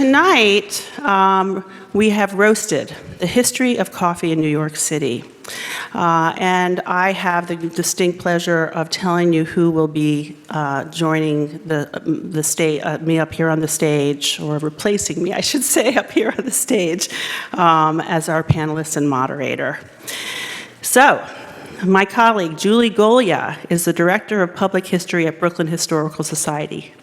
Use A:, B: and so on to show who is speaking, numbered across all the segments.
A: tonight, we have roasted the history of coffee in New York City. And I have the distinct pleasure of telling you who will be joining me up here on the stage, or replacing me, I should say, up here on the stage as our panelist and moderator. So, my colleague, Julie Golia, is the Director of Public History at Brooklyn Historical Society.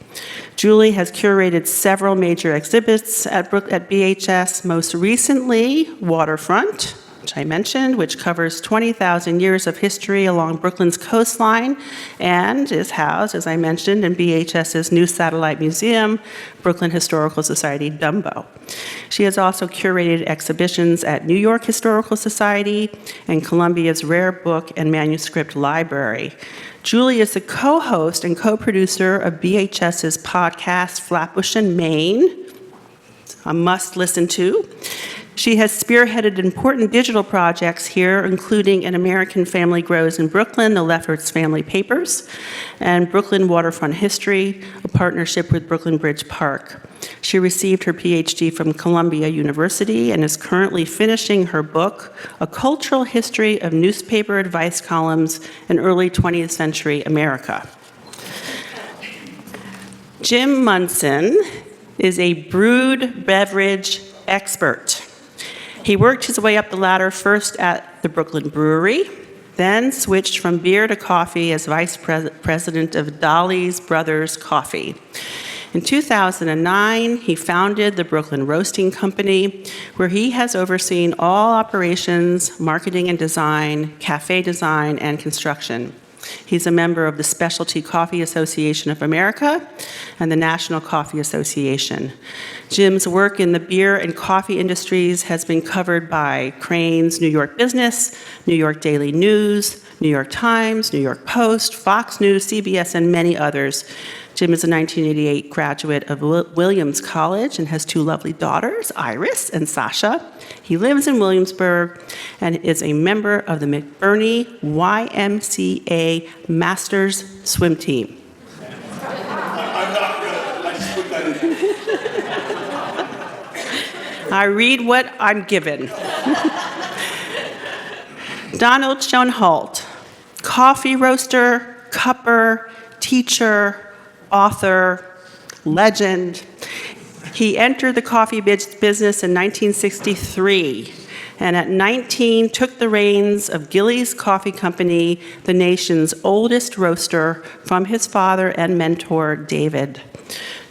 A: Julie has curated several major exhibits at BHS, most recently Waterfront, which I mentioned, which covers 20,000 years of history along Brooklyn's coastline and is housed, as I mentioned, in BHS's new satellite museum, Brooklyn Historical Society DUMBO. She has also curated exhibitions at New York Historical Society and Columbia's Rare Book and Manuscript Library. Julie is the co-host and co-producer of BHS's podcast, Flatbush and Maine, a must listen to. She has spearheaded important digital projects here, including An American Family Grows in Brooklyn, the Lefferts Family Papers, and Brooklyn Waterfront History, a partnership with Brooklyn Bridge Park. She received her PhD from Columbia University and is currently finishing her book, A Cultural History of Newspaper Advice Columns in Early 20th Century America. Jim Munson is a brewed beverage expert. He worked his way up the ladder first at the Brooklyn Brewery, then switched from beer to coffee as vice president of Dolly's Brothers Coffee. In 2009, he founded the Brooklyn Roasting Company, where he has overseen all operations, marketing and design, cafe design, and construction. He's a member of the Specialty Coffee Association of America and the National Coffee Association. Jim's work in the beer and coffee industries has been covered by Crane's New York Business, New York Daily News, New York Times, New York Post, Fox News, CBS, and many others. Jim is a 1988 graduate of Williams College and has two lovely daughters, Iris and Sasha. He lives in Williamsburg and is a member of the McBurney YMCA Masters Swim Team.
B: I'm not good. I just put that in.
A: I read what I'm given. Donald Schoenholt, coffee roaster, cupper, teacher, author, legend. He entered the coffee business in 1963, and at 19 took the reins of Gillies Coffee Company, the nation's oldest roaster, from his father and mentor, David.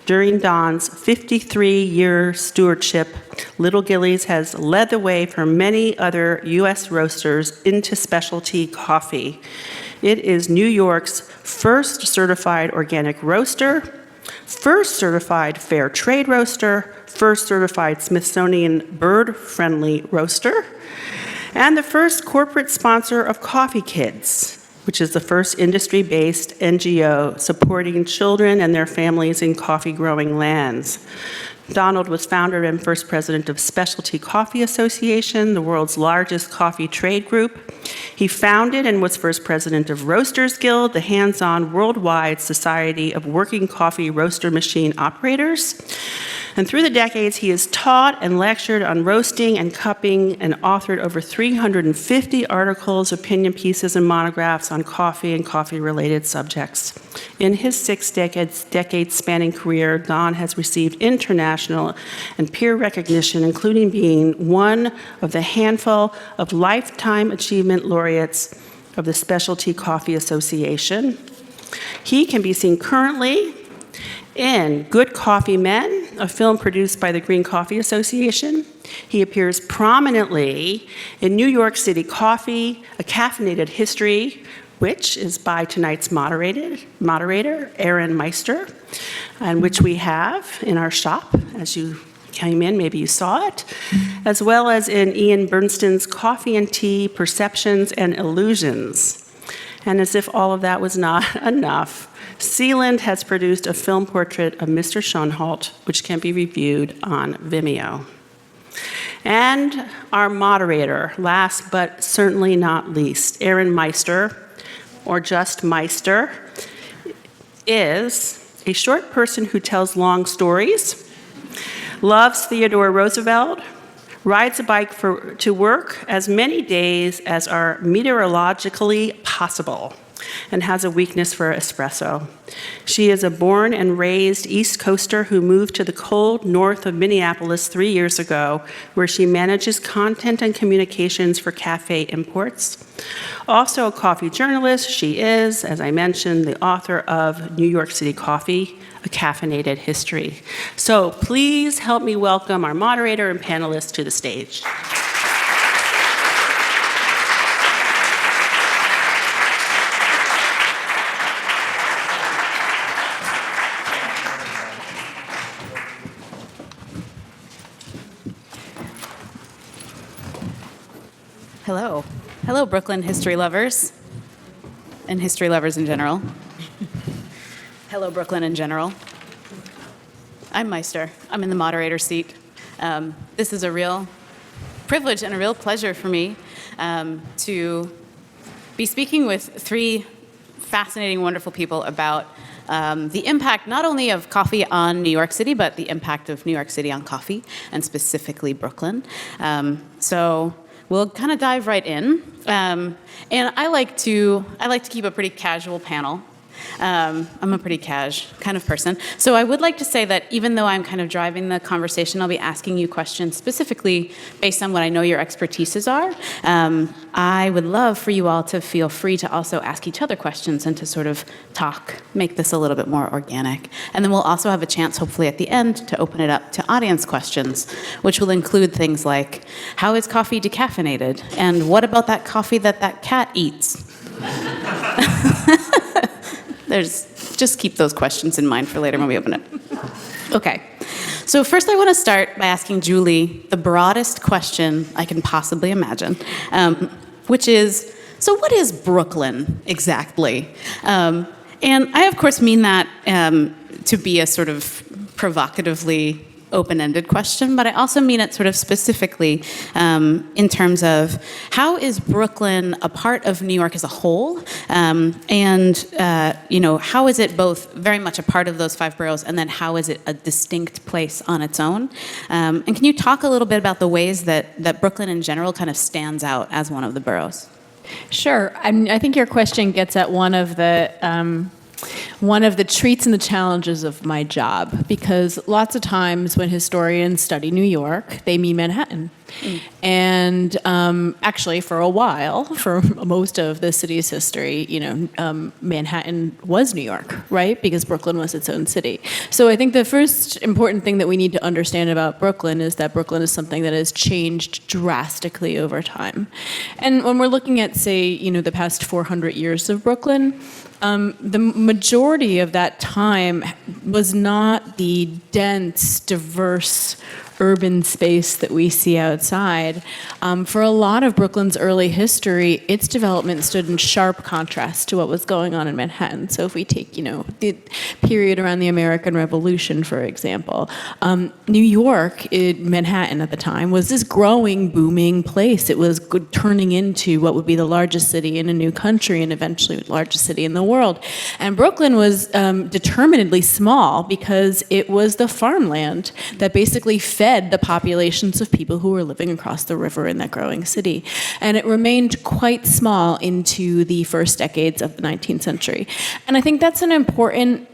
A: During Don's 53-year stewardship, Little Gillies has led the way for many other U.S. roasters into specialty coffee. It is New York's first certified organic roaster, first certified fair trade roaster, first certified Smithsonian bird-friendly roaster, and the first corporate sponsor of Coffee Kids, which is the first industry-based NGO supporting children and their families in coffee-growing lands. Donald was founder and first president of Specialty Coffee Association, the world's largest coffee trade group. He founded and was first president of Roasters Guild, the hands-on worldwide society of working coffee roaster machine operators. And through the decades, he has taught and lectured on roasting and cupping and authored over 350 articles, opinion pieces, and monographs on coffee and coffee-related subjects. In his 6 decade-spanning career, Don has received international and peer recognition, including being one of the handful of lifetime achievement laureates of the Specialty Coffee Association. He can be seen currently in Good Coffee Men, a film produced by the Green Coffee Association. He appears prominently in New York City Coffee, A Caffeinated History, which is by tonight's moderator, Erin Meister, and which we have in our shop. As you came in, maybe you saw it, as well as in Ian Bernstein's Coffee and Tea, Perceptions and Illusions. And as if all of that was not enough, Sealand has produced a film portrait of Mr. Schoenholt, which can be reviewed on Vimeo. And our moderator, last but certainly not least, Erin Meister, or just Meister, is a short person who tells long stories, loves Theodore Roosevelt, rides a bike to work as many days as are meteorologically possible, and has a weakness for espresso. She is a born and raised East Coaster who moved to the cold north of Minneapolis 3 years ago, where she manages content and communications for cafe imports. Also a coffee journalist, she is, as I mentioned, the author of New York City Coffee, A Caffeinated History. So please help me welcome our moderator and panelists to the stage.
C: Hello. Hello, Brooklyn history lovers, and history lovers in general. Hello, Brooklyn in general. I'm Meister. I'm in the moderator seat. This is a real privilege and a real pleasure for me to be speaking with three fascinating, wonderful people about the impact not only of coffee on New York City, but the impact of New York City on coffee, and specifically Brooklyn. So we'll kind of dive right in. And I like to keep a pretty casual panel. I'm a pretty cash kind of person. So I would like to say that even though I'm kind of driving the conversation, I'll be asking you questions specifically based on what I know your expertises are. I would love for you all to feel free to also ask each other questions and to sort of talk, make this a little bit more organic. And then we'll also have a chance, hopefully at the end, to open it up to audience questions, which will include things like, how is coffee decaffeinated? And what about that coffee that cat eats? Just keep those questions in mind for later when we open it. Okay, so first I want to start by asking Julie the broadest question I can possibly imagine, which is, so what is Brooklyn exactly? And I, of course, mean that to be a sort of provocatively open-ended question, but I also mean it sort of specifically in terms of how is Brooklyn a part of New York as a whole, and how is it both very much a part of those five boroughs, and then how is it a distinct place on its own? And can you talk a little bit about the ways that Brooklyn in general kind of stands out as one of the boroughs?
D: Sure. I think your question gets at one of the treats and the challenges of my job, because lots of times when historians study New York, they mean Manhattan. And actually, for a while, for most of the city's history, Manhattan was New York, right? Because Brooklyn was its own city. So I think the first important thing that we need to understand about Brooklyn is that Brooklyn is something that has changed drastically over time. And when we're looking at, say, the past 400 years of Brooklyn, the majority of that time was not the dense, diverse urban space that we see outside. For a lot of Brooklyn's early history, its development stood in sharp contrast to what was going on in Manhattan. So if we take, the period around the American Revolution, for example, New York, Manhattan at the time, was this growing, booming place. It was turning into what would be the largest city in a new country and eventually the largest city in the world. And Brooklyn was determinedly small because it was the farmland that basically fed the populations of people who were living across the river in that growing city. And it remained quite small into the first decades of the 19th century. And I think that's an important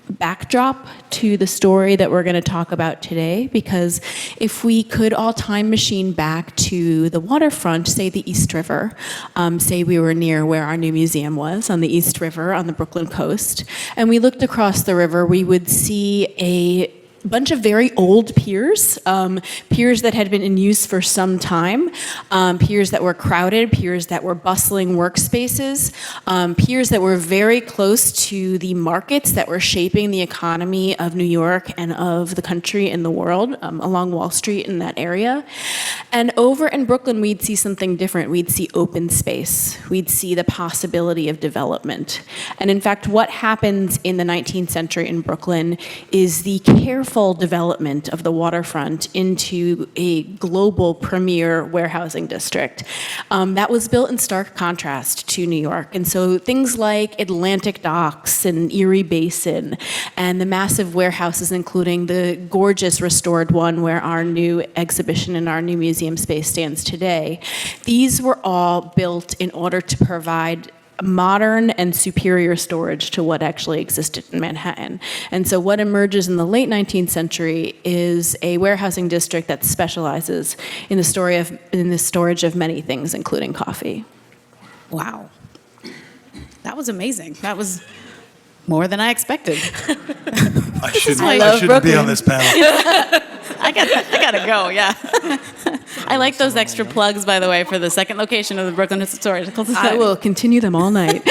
D: backdrop to the story that we're going to talk about today, because if we could all time machine back to the waterfront, say the East River, say we were near where our new museum was on the East River on the Brooklyn coast, and we looked across the river, we would see a bunch of very old piers, piers that had been in use for some time, piers that were crowded, piers that were bustling workspaces, piers that were very close to the markets that were shaping the economy of New York and of the country and the world, along Wall Street in that area. And over in Brooklyn, we'd see something different. We'd see open space. We'd see the possibility of development. And in fact, what happens in the 19th century in Brooklyn is the careful development of the waterfront into a global premier warehousing district. That was built in stark contrast to New York. And so things like Atlantic Docks and Erie Basin and the massive warehouses, including the gorgeous restored one where our new exhibition and our new museum space stands today, these were all built in order to provide modern and superior storage to what actually existed in Manhattan. And so what emerges in the late 19th century is a warehousing district that specializes in the storage of many things, including coffee.
C: Wow. That was amazing. That was more than I expected.
B: I shouldn't be
C: Brooklyn.
B: on this panel.
C: I gotta go, yeah. I like those extra plugs, by the way, for the second location of the Brooklyn Historical Society.
D: I will continue them all night.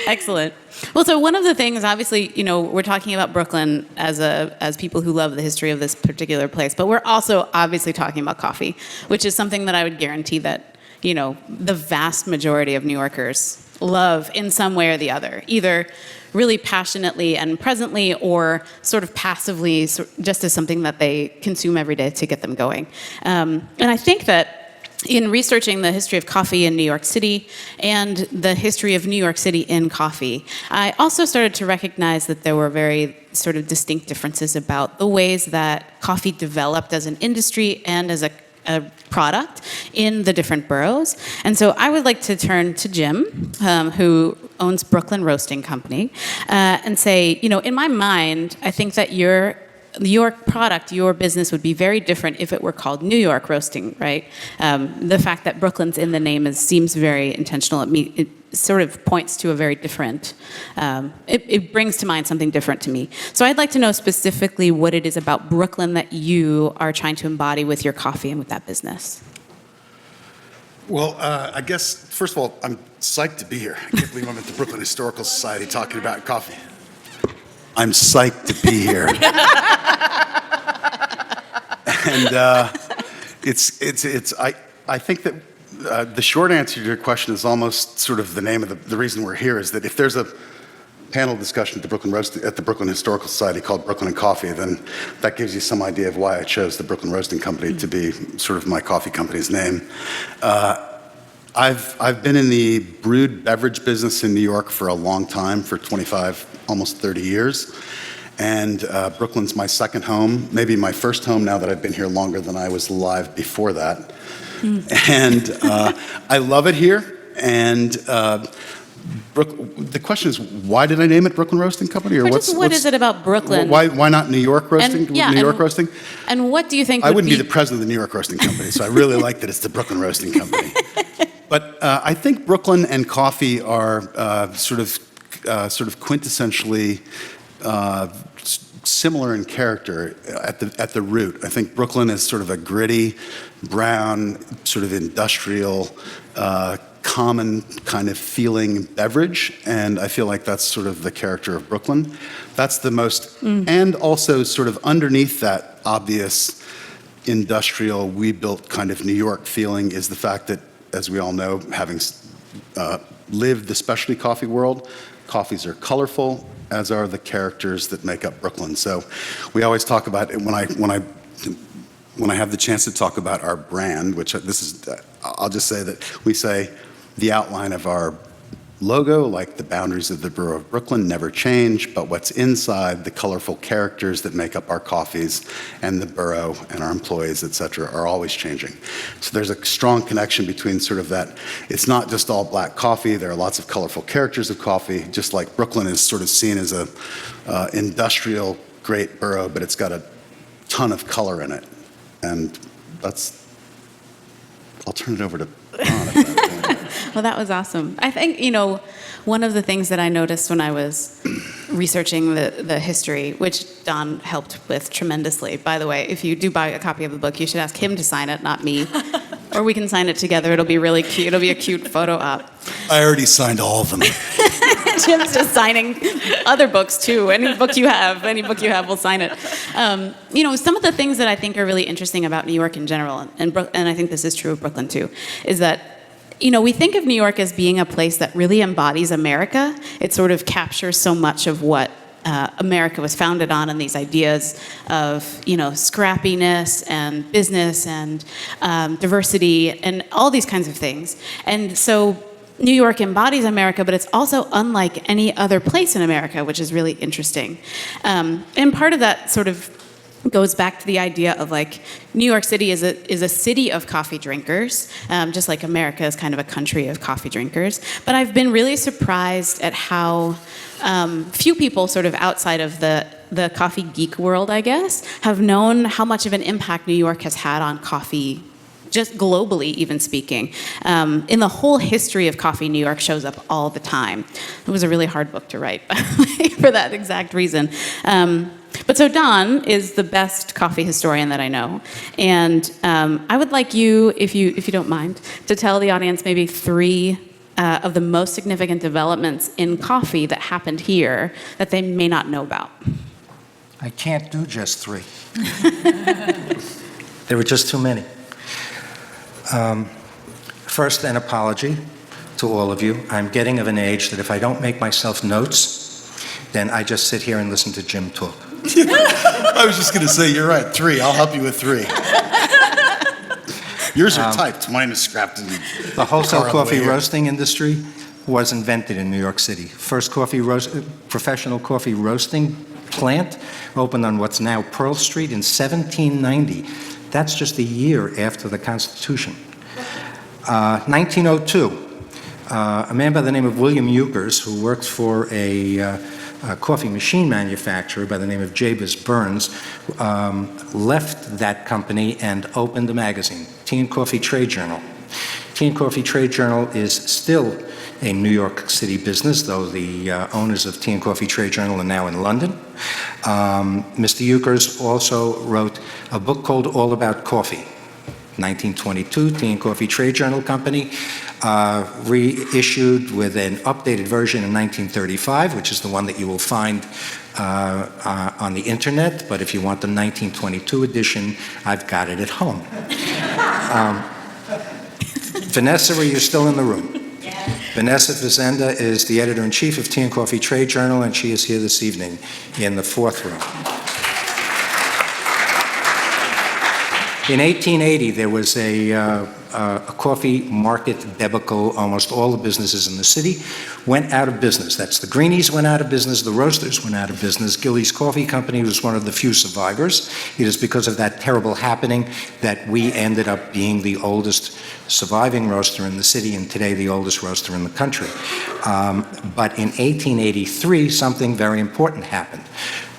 C: Excellent. Well, so one of the things, obviously, we're talking about Brooklyn as people who love the history of this particular place, but we're also obviously talking about coffee, which is something that I would guarantee that, the vast majority of New Yorkers love in some way or the other, either really passionately and presently or sort of passively, just as something that they consume every day to get them going. And I think that in researching the history of coffee in New York City and the history of New York City in coffee, I also started to recognize that there were very sort of distinct differences about the ways that coffee developed as an industry and as a product in the different boroughs. And so I would like to turn to Jim, who owns Brooklyn Roasting Company, and say, in my mind, I think that your product, your business would be very different if it were called New York Roasting, right? The fact that Brooklyn's in the name seems very intentional. It sort of points to a very different, it brings to mind something different to me. So I'd like to know specifically what it is about Brooklyn that you are trying to embody with your coffee and with that business.
B: Well, I guess, first of all, I'm psyched to be here. I can't believe I'm at the Brooklyn Historical Society talking about coffee. I'm psyched to be here. And I think that the short answer to your question is almost sort of the name of the reason we're here is that if there's a panel discussion at the Brooklyn Historical Society called Brooklyn and Coffee, then that gives you some idea of why I chose the Brooklyn Roasting Company to be sort of my coffee company's name. I've been in the brewed beverage business in New York for a long time, for 25, almost 30 years. And Brooklyn's my second home, maybe my first home now that I've been here longer than I was alive before that. And I love it here. And the question is, why did I name it Brooklyn Roasting Company? Or
C: what is it about Brooklyn?
B: Why not New York Roasting? Roasting?
C: And what do you think
B: I wouldn't be the president of the New York Roasting Company, so I really like that it's the Brooklyn Roasting Company. But I think Brooklyn and coffee are sort of quintessentially similar in character at the root. I think Brooklyn is sort of a gritty, brown, sort of industrial, common kind of feeling beverage, and I feel like that's sort of the character of Brooklyn. That's the most, and also sort of underneath that obvious industrial, we built kind of New York feeling is the fact that, as we all know, having lived the specialty coffee world, coffees are colorful, as are the characters that make up Brooklyn. So we always talk about it when I have the chance to talk about our brand, which I'll just say that we say the outline of our logo, like the boundaries of the borough of Brooklyn, never change, but what's inside, the colorful characters that make up our coffees and the borough and our employees, et cetera, are always changing. So there's a strong connection between sort of that. It's not just all black coffee. There are lots of colorful characters of coffee, just like Brooklyn is sort of seen as a industrial great borough, but it's got a ton of color in it. And I'll turn it over to Ron at that point.
C: Well, that was awesome. I think, one of the things that I noticed when I was researching the history, which Don helped with tremendously. By the way, if you do buy a copy of the book, you should ask him to sign it, not me Or we can sign it together. It'll be really cute. It'll be a cute photo op.
B: I already signed all of them.
C: Jim's just signing other books too. Any book you have, we'll sign it. Some of the things that I think are really interesting about New York in general, and I think this is true of Brooklyn too, is that we think of New York as being a place that really embodies America. It sort of captures so much of what America was founded on, and these ideas of scrappiness and business and diversity and all these kinds of things. And so New York embodies America, but it's also unlike any other place in America, which is really interesting. And part of that sort of goes back to the idea of New York City is a city of coffee drinkers, just like America is kind of a country of coffee drinkers. But I've been really surprised at how few people sort of outside of the coffee geek world, I guess, have known how much of an impact New York has had on coffee, just globally even speaking. In the whole history of coffee, New York shows up all the time. It was a really hard book to write for that exact reason. But so Don is the best coffee historian that I know. And I would like you, if you don't mind, to tell the audience maybe 3 of the most significant developments in coffee that happened here that they may not know about.
E: I can't do just 3. There were just too many. First, an apology to all of you. I'm getting of an age that if I don't make myself notes, then I just sit here and listen to Jim talk.
B: I was just going to say, you're right, 3. I'll help you with 3. Yours are typed. Mine is scrapped.
E: The wholesale coffee roasting industry was invented in New York City. First professional coffee roasting plant opened on what's now Pearl Street in 1790. That's just a year after the Constitution. 1902, a man by the name of William Ukers, who worked for a coffee machine manufacturer by the name of Jabez Burns, left that company and opened a magazine, Tea and Coffee Trade Journal. Tea and Coffee Trade Journal is still a New York City business, though the owners of Tea and Coffee Trade Journal are now in London. Mr. Ukers also wrote a book called All About Coffee. 1922, Tea and Coffee Trade Journal Company reissued with an updated version in 1935, which is the one that you will find on the internet. But if you want the 1922 edition, I've got it at home. Vanessa, are you still in the room? Vanessa Fazenda is the editor-in-chief of Tea and Coffee Trade Journal, and she is here this evening in the 4th row. In 1880, there was a coffee market debacle. Almost all the businesses in the city went out of business. That's the Greenies went out of business, the roasters went out of business. Gillies Coffee Company was one of the few survivors. It is because of that terrible happening that we ended up being the oldest surviving roaster in the city, and today the oldest roaster in the country. But in 1883, something very important happened.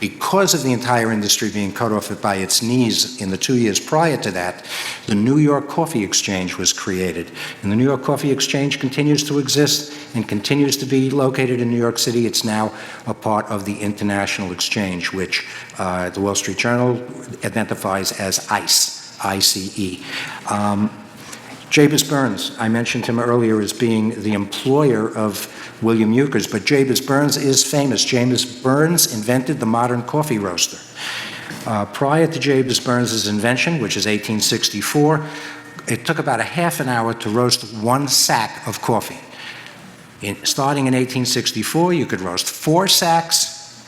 E: Because of the entire industry being cut off by its knees in the 2 years prior to that, the New York Coffee Exchange was created. And the New York Coffee Exchange continues to exist and continues to be located in New York City. It's now a part of the International Exchange, which the Wall Street Journal identifies as ICE, I-C-E. Jabez Burns, I mentioned him earlier as being the employer of William Ukers, but Jabez Burns is famous. Jabez Burns invented the modern coffee roaster. Prior to Jabez Burns' invention, which is 1864, it took about a half an hour to roast 1 sack of coffee. Starting in 1864, you could roast 4 sacks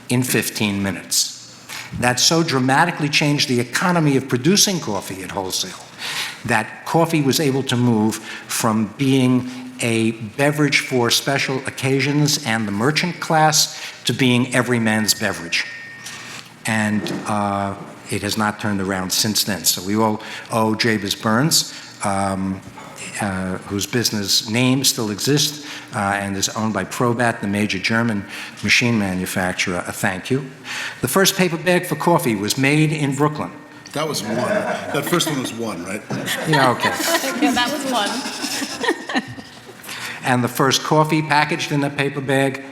E: in 15 minutes. That so dramatically changed the economy of producing coffee at wholesale that coffee was able to move from being a beverage for special occasions and the merchant class to being every man's beverage. And it has not turned around since then. So we all owe Jabez Burns, whose business name still exists and is owned by Probat, the major German machine manufacturer, a thank you. The first paper bag for coffee was made in Brooklyn.
B: That was 1. That first one was 1, right?
E: Yeah, okay.
C: Yeah, that was 1.
E: And the first coffee packaged in a paper bag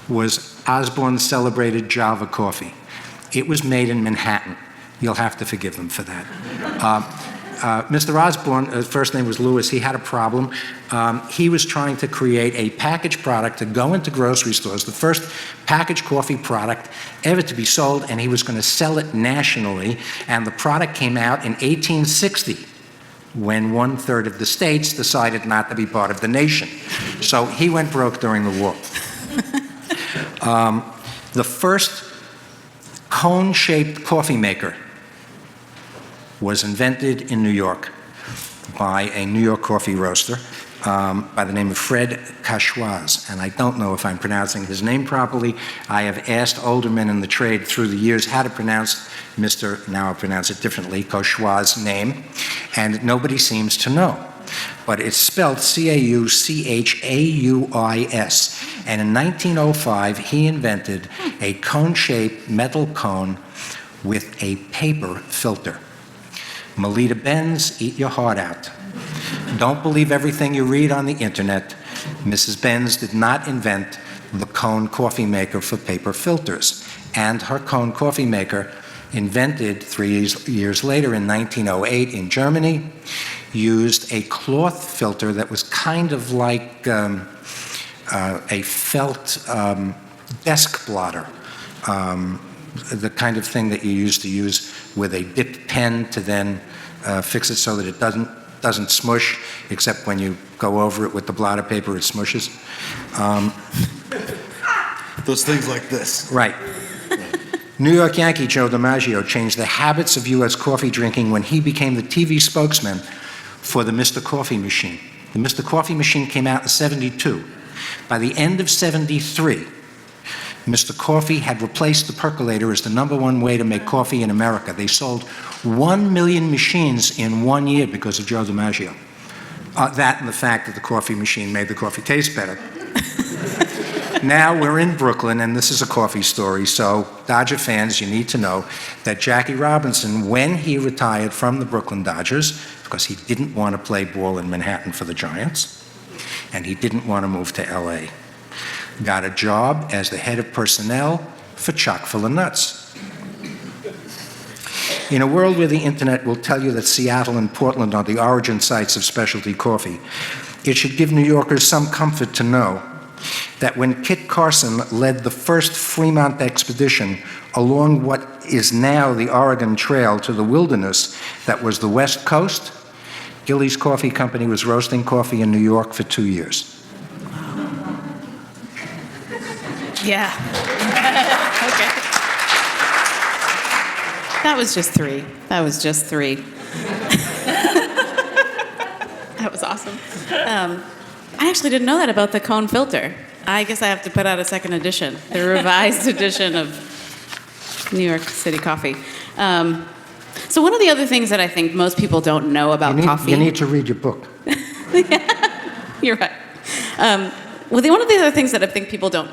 E: was Osborne's celebrated Java coffee. It was made in Manhattan. You'll have to forgive them for that. Mr. Osborne, his first name was Lewis, he had a problem. He was trying to create a packaged product to go into grocery stores, the first packaged coffee product ever to be sold, and he was going to sell it nationally. And the product came out in 1860, when 1/3 of the states decided not to be part of the nation. So he went broke during the war. The first cone-shaped coffee maker was invented in New York by a New York coffee roaster by the name of Fred Cauchoise. And I don't know if I'm pronouncing his name properly. I have asked older men in the trade through the years how to pronounce Mr., now I'll pronounce it differently, Cauchoise's name, and nobody seems to know. But it's spelled Cauchauis. And in 1905, he invented a cone-shaped metal cone with a paper filter. Melita Benz, eat your heart out. Don't believe everything you read on the internet. Mrs. Benz did not invent the cone coffee maker for paper filters. And her cone coffee maker, invented 3 years later in 1908 in Germany, used a cloth filter that was kind of like a felt desk blotter, the kind of thing that you used to use with a dipped pen to then fix it so that it doesn't smush, except when you go over it with the blotter paper, it smushes.
B: Those things like this.
E: Right. New York Yankee Joe DiMaggio changed the habits of U.S. coffee drinking when he became the TV spokesman for the Mr. Coffee machine. The Mr. Coffee machine came out in '72. By the end of '73, Mr. Coffee had replaced the percolator as the #1 way to make coffee in America. They sold 1 million machines in 1 year because of Joe DiMaggio. That and the fact that the coffee machine made the coffee taste better. Now we're in Brooklyn, and this is a coffee story, so Dodger fans, you need to know that Jackie Robinson, when he retired from the Brooklyn Dodgers, because he didn't want to play ball in Manhattan for the Giants, and he didn't want to move to LA, got a job as the head of personnel for Chock-full of Nuts. In a world where the internet will tell you that Seattle and Portland are the origin sites of specialty coffee, it should give New Yorkers some comfort to know that when Kit Carson led the first Fremont expedition along what is now the Oregon Trail to the wilderness that was the West Coast, Gillies Coffee Company was roasting coffee in New York for 2 years.
C: Yeah. Okay. That was just three. That was awesome. I actually didn't know that about the cone filter. I guess I have to put out a second edition, the revised edition of New York City coffee. So one of the other things that I think most people don't know about coffee...
E: You need to read your book.
C: You're right. One of the other things that I think people don't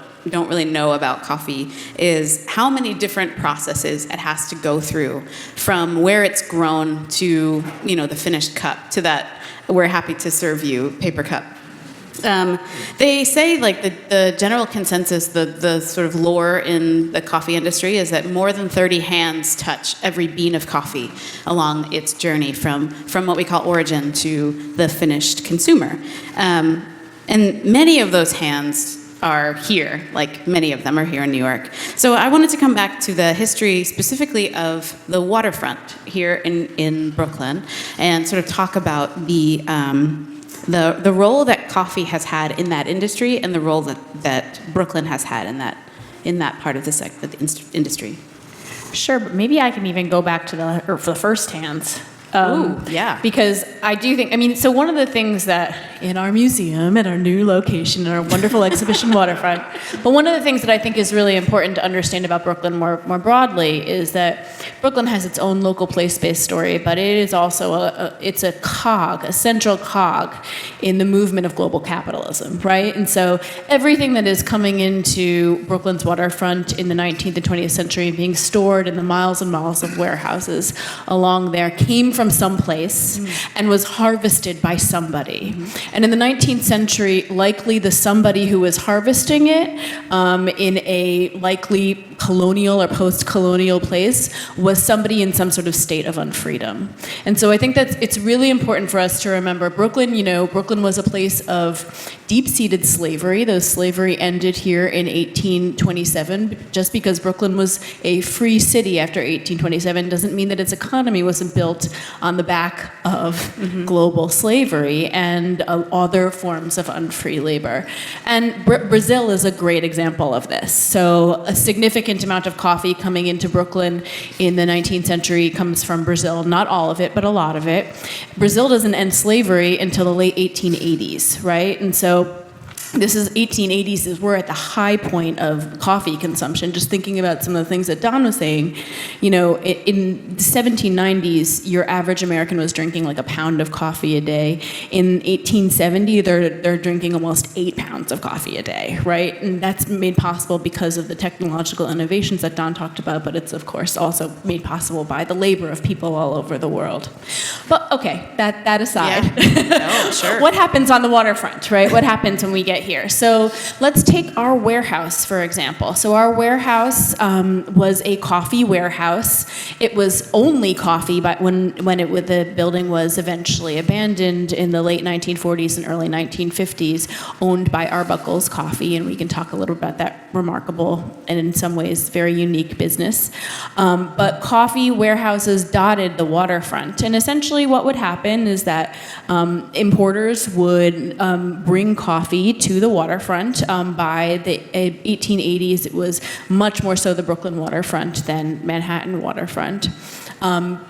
C: really know about coffee is how many different processes it has to go through, from where it's grown to, the finished cup, to that we're happy to serve you paper cup. They say, like, the general consensus, the sort of lore in the coffee industry is that more than 30 hands touch every bean of coffee along its journey from what we call origin to the finished consumer. And many of those hands are here, like many of them are here in New York. So I wanted to come back to the history specifically of the Waterfront here in Brooklyn and sort of talk about the role that coffee has had in that industry and the role that Brooklyn has had in that part of the industry.
D: Sure, but maybe I can even go back to for the first hands.
C: Ooh, yeah.
D: Because I do think, so one of the things that in our museum, at our new location, in our wonderful exhibition Waterfront, but one of the things that I think is really important to understand about Brooklyn more broadly is that Brooklyn has its own local place-based story, but it is also it's a cog, a central cog in the movement of global capitalism, right? And so everything that is coming into Brooklyn's waterfront in the 19th and 20th century, being stored in the miles and miles of warehouses along there, came from someplace and was harvested by somebody. And in the 19th century, likely the somebody who was harvesting it in a likely colonial or post-colonial place was somebody in some sort of state of unfreedom. And so I think that it's really important for us to remember Brooklyn, Brooklyn was a place of deep-seated slavery. Though slavery ended here in 1827. Just because Brooklyn was a free city after 1827 doesn't mean that its economy wasn't built on the back of global slavery and other forms of unfree labor. And Brazil is a great example of this. So a significant amount of coffee coming into Brooklyn in the 19th century comes from Brazil. Not all of it, but a lot of it. Brazil doesn't end slavery until the late 1880s, right? And so this is 1880s, is we're at the high point of coffee consumption. Just thinking about some of the things that Don was saying, in the 1790s, your average American was drinking like a pound of coffee a day. In 1870, they're drinking almost 8 pounds of coffee a day, right? And that's made possible because of the technological innovations that Don talked about, but it's of course also made possible by the labor of people all over the world. But okay, that aside,
C: No, sure.
D: what happens on the waterfront, right? What happens when we get here? So let's take our warehouse, for example. So our warehouse was a coffee warehouse. It was only coffee, but when the building was eventually abandoned in the late 1940s and early 1950s, owned by Arbuckle's Coffee, and we can talk a little about that remarkable and in some ways very unique business. But coffee warehouses dotted the waterfront, and essentially what would happen is that importers would bring coffee to the waterfront. By the 1880s, it was much more so the Brooklyn waterfront than Manhattan waterfront.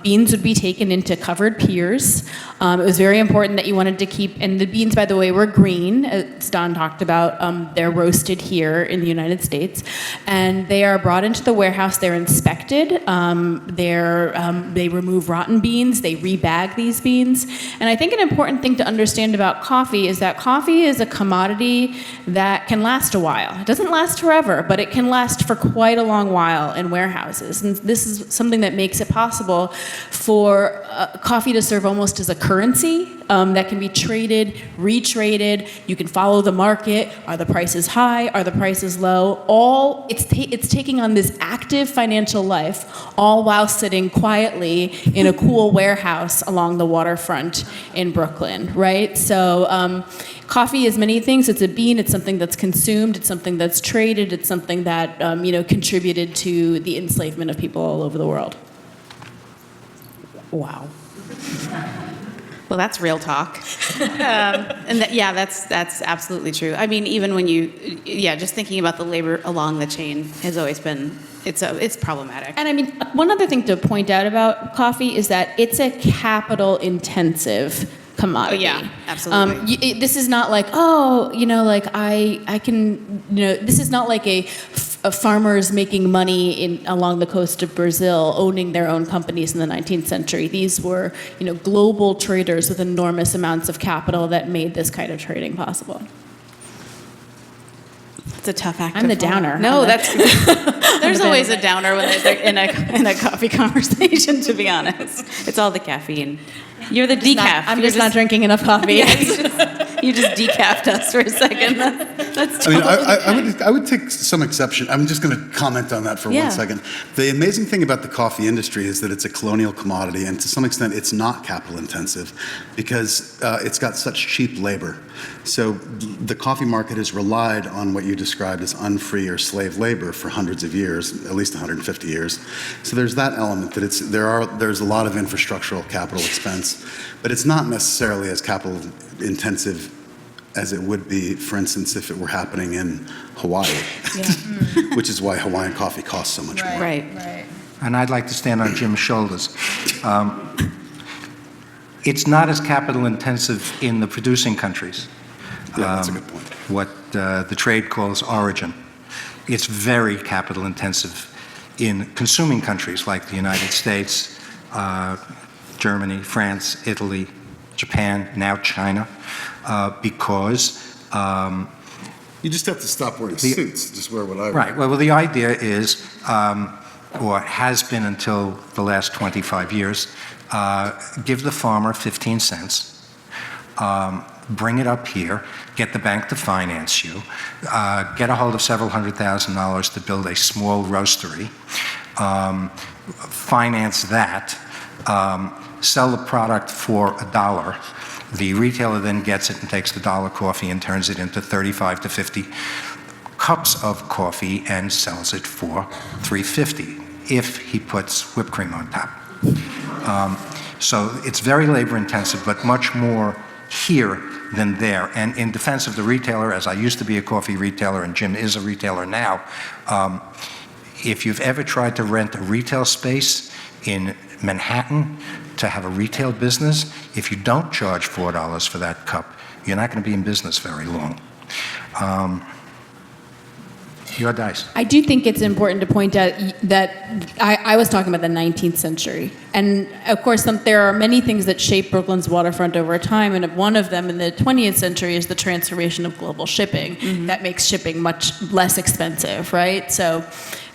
D: Beans would be taken into covered piers. It was very important that you wanted to keep, and the beans, by the way, were green, as Don talked about. They're roasted here in the United States, and they are brought into the warehouse. They're inspected. They remove rotten beans. They rebag these beans. And I think an important thing to understand about coffee is that coffee is a commodity that can last a while. It doesn't last forever, but it can last for quite a long while in warehouses. And this is something that makes it possible for coffee to serve almost as a currency that can be traded, retraded. You can follow the market. Are the prices high? Are the prices low? It's taking on this active financial life, all while sitting quietly in a cool warehouse along the waterfront in Brooklyn, right? So coffee is many things. It's a bean. It's something that's consumed. It's something that's traded. It's something that contributed to the enslavement of people all over the world.
C: Wow. Well, that's real talk. That's absolutely true. I mean, even when just thinking about the labor along the chain has always been, it's problematic.
D: And I mean, one other thing to point out about coffee is that it's a capital-intensive commodity.
C: Oh, yeah, absolutely.
D: This is not like, this is not like a farmers making money along the coast of Brazil, owning their own companies in the 19th century. These were, global traders with enormous amounts of capital that made this kind of trading possible.
C: It's a tough act.
D: I'm the downer.
C: No, there's always a downer when there's in a coffee conversation. To be honest, it's all the caffeine. You're the decaf.
D: I'm just not drinking enough coffee.
C: You just decaffed us for a second. That's
B: I mean, I would take some exception. I'm just going to comment on that for 1 second. The amazing thing about the coffee industry is that it's a colonial commodity, and to some extent, it's not capital intensive because it's got such cheap labor. So the coffee market has relied on what you described as unfree or slave labor for hundreds of years, at least 150 years. So there's that element that there's a lot of infrastructural capital expense, but it's not necessarily as capital intensive as it would be, for instance, if it were happening in Hawaii, which is why Hawaiian coffee costs so much more.
C: Right.
E: And I'd like to stand on Jim's shoulders. It's not as capital intensive in the producing countries.
B: Yeah, that's a good point.
E: What the trade calls origin. It's very capital intensive in consuming countries like the United States, Germany, France, Italy, Japan, now China, because
B: you just have to stop wearing suits, just wear what I wear.
E: Right. Well, the idea is, or has been until the last 25 years, give the farmer 15 cents. bring it up here, get the bank to finance you, get a hold of several $100,000 to build a small roastery, finance that, sell the product for $1. The retailer then gets it and takes the dollar coffee and turns it into 35 to 50 cups of coffee and sells it for $3.50 if he puts whipped cream on top. So it's very labor intensive, but much more here than there. And in defense of the retailer, as I used to be a coffee retailer and Jim is a retailer now, if you've ever tried to rent a retail space in Manhattan to have a retail business, if you don't charge $4 for that cup, you're not going to be in business very long. Your dice.
D: I do think it's important to point out that I was talking about the 19th century. And of course, there are many things that shape Brooklyn's waterfront over time. And one of them in the 20th century is the transformation of global shipping. That makes shipping much less expensive, right? So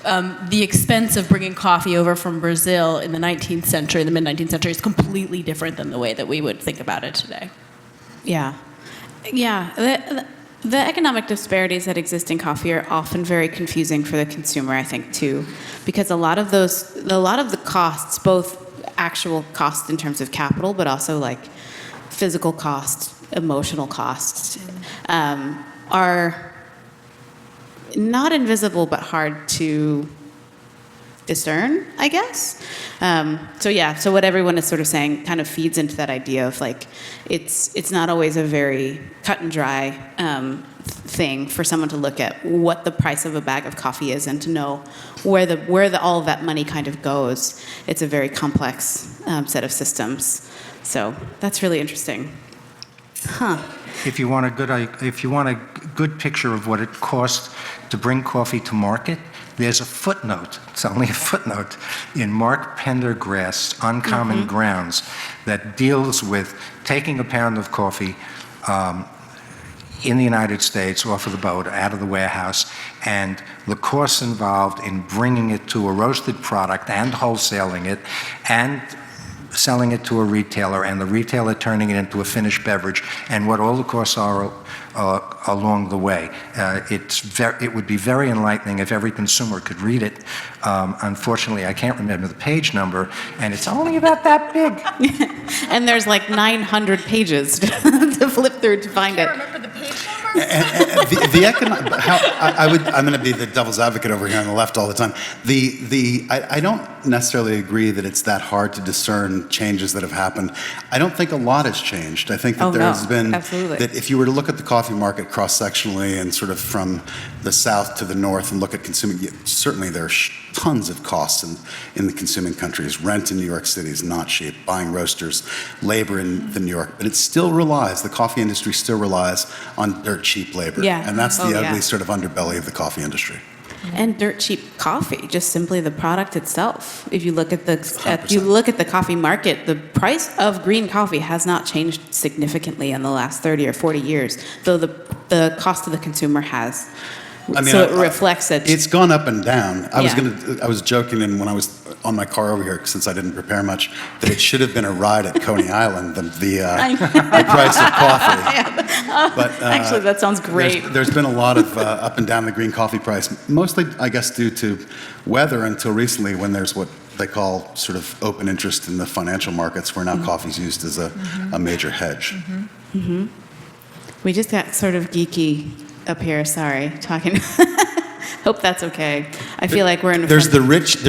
D: the expense of bringing coffee over from Brazil in the 19th century, the mid-19th century, is completely different than the way that we would think about it today.
C: Yeah. Yeah. The economic disparities that exist in coffee are often very confusing for the consumer, I think, too, because a lot of the costs, both actual costs in terms of capital, but also like physical costs, emotional costs, are not invisible but hard to discern, I guess. So what everyone is sort of saying kind of feeds into that idea of like, it's not always a very cut and dry thing for someone to look at what the price of a bag of coffee is and to know where all of that money kind of goes. It's a very complex set of systems. So that's really interesting.
E: If you want a good picture of what it costs to bring coffee to market, there's a footnote, it's only a footnote, in Mark Pendergrass's Uncommon Grounds that deals with taking a pound of coffee in the United States off of the boat, out of the warehouse, and the costs involved in bringing it to a roasted product and wholesaling it and selling it to a retailer and the retailer turning it into a finished beverage and what all the costs are along the way. It would be very enlightening if every consumer could read it. Unfortunately, I can't remember the page number, and it's only about that big.
C: And there's like 900 pages to flip through to find it.
F: Remember the page number?
B: And I'm going to be the devil's advocate over here on the left all the time. I don't necessarily agree that it's that hard to discern changes that have happened. I don't think a lot has changed. I think that there's been,
C: absolutely.
B: that if you were to look at the coffee market cross-sectionally and sort of from the south to the north and look at consuming, certainly there are tons of costs in the consuming countries. Rent in New York City is not cheap, buying roasters, labor in the New York, but the coffee industry still relies on dirt cheap labor.
C: Yeah.
B: And that's the ugly sort of underbelly of the coffee industry.
C: And dirt cheap coffee, just simply the product itself. If you look at the coffee market, the price of green coffee has not changed significantly in the last 30 or 40 years, though the cost to the consumer has. It reflects it.
B: It's gone up and down. I was joking, and when I was on my car over here, since I didn't prepare much, that it should have been a ride at Coney Island, the price of coffee. But
C: actually, that sounds great.
B: There's been a lot of up and down the green coffee price, mostly, I guess, due to weather until recently, when there's what they call sort of open interest in the financial markets, where now coffee's used as a major hedge.
C: We just got sort of geeky up here. Sorry, talking. Hope that's okay. I feel like we're in.
B: There's the rich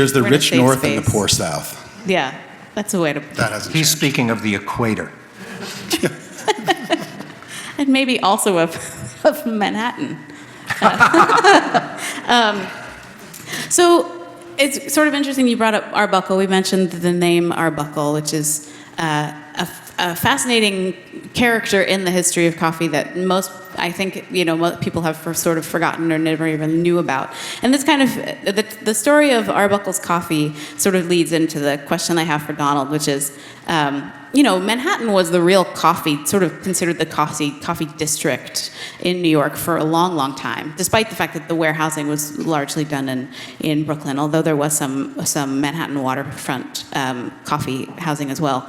B: north
C: space.
B: and the poor south.
C: Yeah, that's a way to.
B: That hasn't
E: He's
B: changed. Speaking
E: speaking of the equator.
C: And maybe also of Manhattan. So it's sort of interesting you brought up Arbuckle. We mentioned the name Arbuckle, which is a fascinating character in the history of coffee that most people have sort of forgotten or never even knew about. And this kind of, the story of Arbuckle's coffee sort of leads into the question I have for Donald, which is, Manhattan was the real coffee, sort of considered the coffee district in New York for a long, long time, despite the fact that the warehousing was largely done in Brooklyn, although there was some Manhattan waterfront coffee housing as well.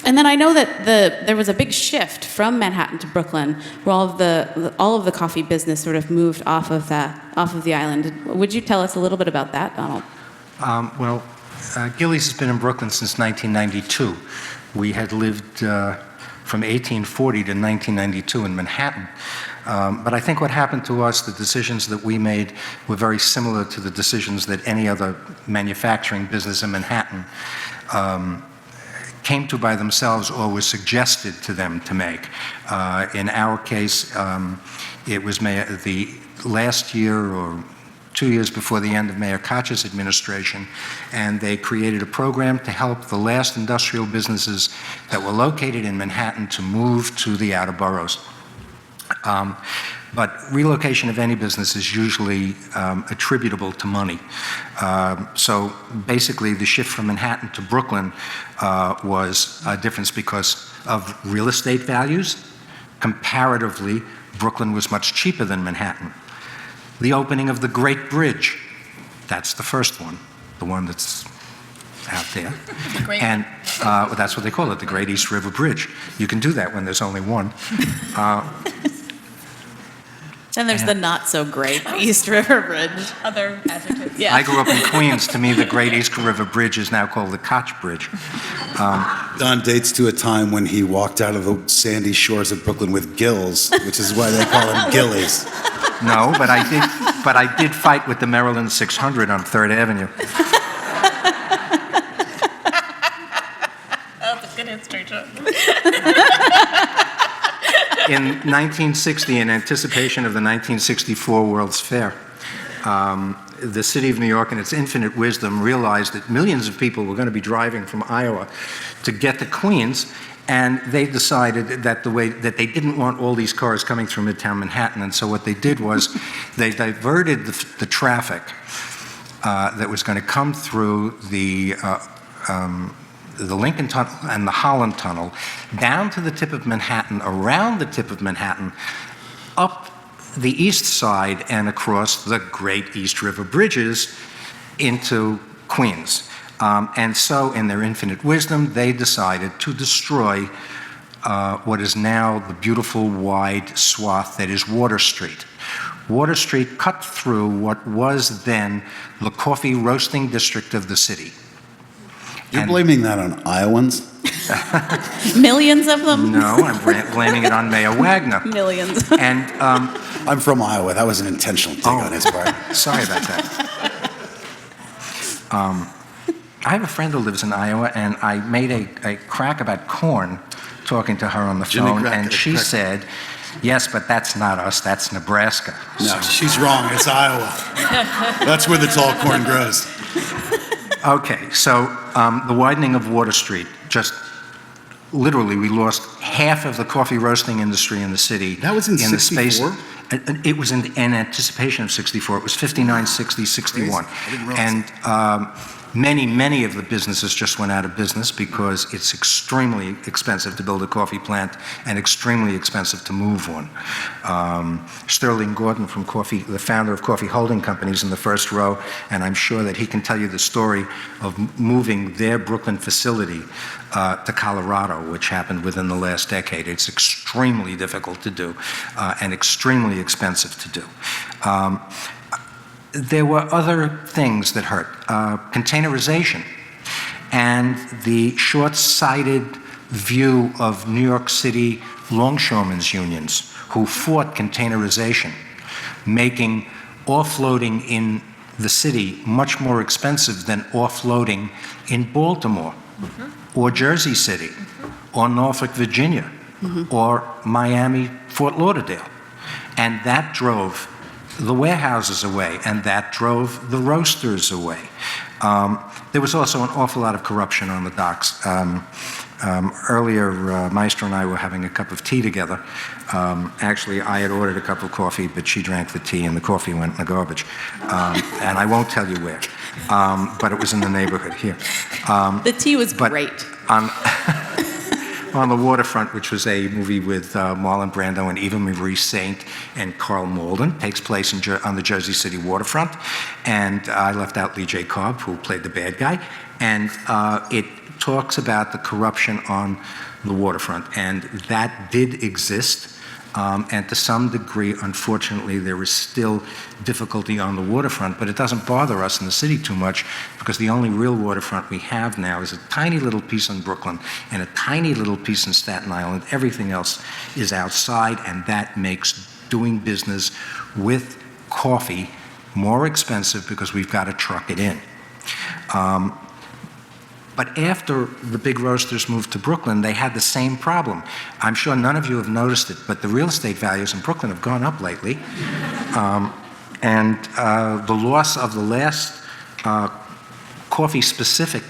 C: And then I know that there was a big shift from Manhattan to Brooklyn, where all of the coffee business sort of moved off of the island. Would you tell us a little bit about that, Donald?
E: Gillies has been in Brooklyn since 1992. We had lived from 1840 to 1992 in Manhattan. But I think what happened to us, the decisions that we made, were very similar to the decisions that any other manufacturing business in Manhattan came to by themselves or was suggested to them to make. In our case, it was the last year or 2 years before the end of Mayor Koch's administration, and they created a program to help the last industrial businesses that were located in Manhattan to move to the outer boroughs. But relocation of any business is usually attributable to money. So basically, the shift from Manhattan to Brooklyn was a difference because of real estate values. Comparatively, Brooklyn was much cheaper than Manhattan. The opening of the Great Bridge, that's the first one, the one that's out there. And that's what they call it, the Great East River Bridge. You can do that when there's only one.
C: And there's the not-so-great East River Bridge. Other adjectives. Yeah.
E: I grew up in Queens. To me, the Great East River Bridge is now called the Koch Bridge.
B: Don dates to a time when he walked out of the sandy shores of Brooklyn with gills, which is why they call him Gillies.
E: No, but I did fight with the Maryland 600 on 3rd Avenue.
C: That's a good history joke.
E: In 1960, in anticipation of the 1964 World's Fair, the city of New York, in its infinite wisdom, realized that millions of people were going to be driving from Iowa to get to Queens, and they decided that that they didn't want all these cars coming through Midtown Manhattan, and so what they did was they diverted the traffic that was going to come through the Lincoln Tunnel and the Holland Tunnel down to the tip of Manhattan, around the tip of Manhattan, up the east side and across the Great East River Bridges into Queens. And so, in their infinite wisdom, they decided to destroy what is now the beautiful wide swath that is Water Street. Water Street cut through what was then the coffee roasting district of the city.
B: You're blaming that on Iowans?
C: Millions of them?
E: No, I'm blaming it on Mayor Wagner.
C: Millions.
E: And
B: I'm from Iowa. That was an intentional dig on his part.
E: Sorry about that. I have a friend who lives in Iowa, and I made a crack about corn talking to her on the phone, and she said, yes, but that's not us, that's Nebraska.
B: No, she's wrong. It's Iowa. That's where the tall corn grows.
E: Okay, so the widening of Water Street, just literally, we lost half of the coffee roasting industry in the city.
B: That was in 64?
E: It was in anticipation of 64. It was 59, 60, 61.
B: I didn't realize
E: And many of the businesses just went out of business because it's extremely expensive to build a coffee plant and extremely expensive to move one. Sterling Gordon from the founder of Coffee Holding Companies in the first row, and I'm sure that he can tell you the story of moving their Brooklyn facility to Colorado, which happened within the last decade. It's extremely difficult to do and extremely expensive to do. There were other things that hurt. Containerization and the short-sighted view of New York City longshoremen's unions who fought containerization, making offloading in the city much more expensive than offloading in Baltimore or Jersey City or Norfolk, Virginia or Miami, Fort Lauderdale. And that drove the warehouses away, and that drove the roasters away. There was also an awful lot of corruption on the docks. Earlier, Meister and I were having a cup of tea together. Actually, I had ordered a cup of coffee, but she drank the tea, and the coffee went in the garbage. And I won't tell you where, but it was in the neighborhood here.
C: The tea was great.
E: on the Waterfront, which was a movie with Marlon Brando and Eva Marie Saint and Carl Malden. Takes place on the Jersey City waterfront. And I left out Lee J. Cobb, who played the bad guy. And it talks about the corruption on the waterfront. And that did exist. And to some degree, unfortunately, there is still difficulty on the waterfront, but it doesn't bother us in the city too much because the only real waterfront we have now is a tiny little piece in Brooklyn and a tiny little piece in Staten Island. Everything else is outside, and that makes doing business with coffee more expensive because we've got to truck it in. But after the big roasters moved to Brooklyn, they had the same problem. I'm sure none of you have noticed it, but the real estate values in Brooklyn have gone up lately. And the loss of the last coffee-specific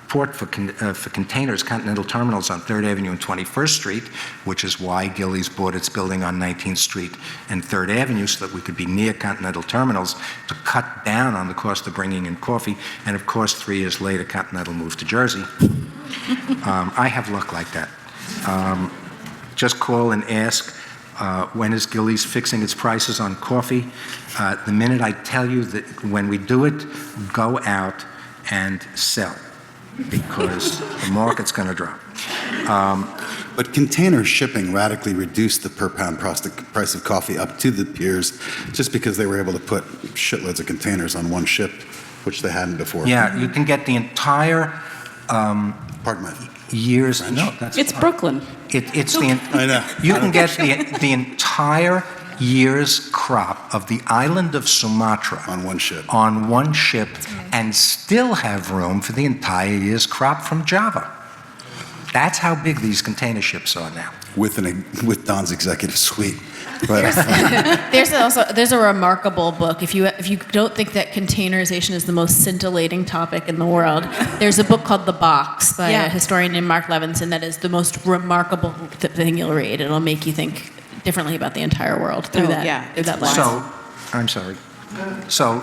E: port for containers, Continental Terminals on 3rd Avenue and 21st Street, which is why Gillies bought its building on 19th Street and 3rd Avenue so that we could be near Continental Terminals to cut down on the cost of bringing in coffee. And of course, 3 years later, Continental moved to Jersey. I have luck like that. Just call and ask, when is Gillies fixing its prices on coffee? The minute I tell you that when we do it, go out and sell, because the market's going to drop.
B: But container shipping radically reduced the per pound price of coffee up to the peers just because they were able to put shitloads of containers on one ship, which they hadn't before.
E: Yeah, you can get the entire
B: Pardon my
E: years.
B: French.
E: No, that's
C: It's
E: fine.
C: Brooklyn.
E: It's
B: I know.
E: You can get the entire year's crop of the island of Sumatra
B: On one ship.
E: and still have room for the entire year's crop from Java. That's how big these container ships are now.
B: With Don's executive suite. But
D: There's a remarkable book. If you don't think that containerization is the most scintillating topic in the world, there's a book called The Box by a historian named Mark Levinson that is the most remarkable thing you'll read. It'll make you think differently about the entire world through that.
C: Yeah,
D: through that lens.
E: So, I'm sorry. So,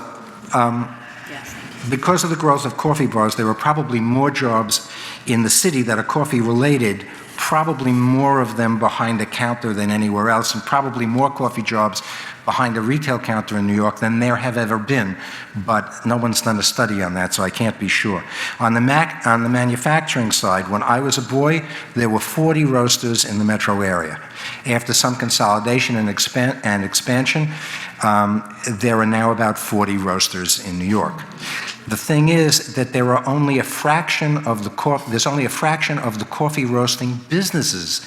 E: because of the growth of coffee bars, there are probably more jobs in the city that are coffee related, probably more of them behind a counter than anywhere else, and probably more coffee jobs behind a retail counter in New York than there have ever been. But no one's done a study on that, so I can't be sure. On the manufacturing side, when I was a boy, there were 40 roasters in the metro area. After some consolidation and expansion, there are now about 40 roasters in New York. The thing is that there are only a fraction of the coffee roasting businesses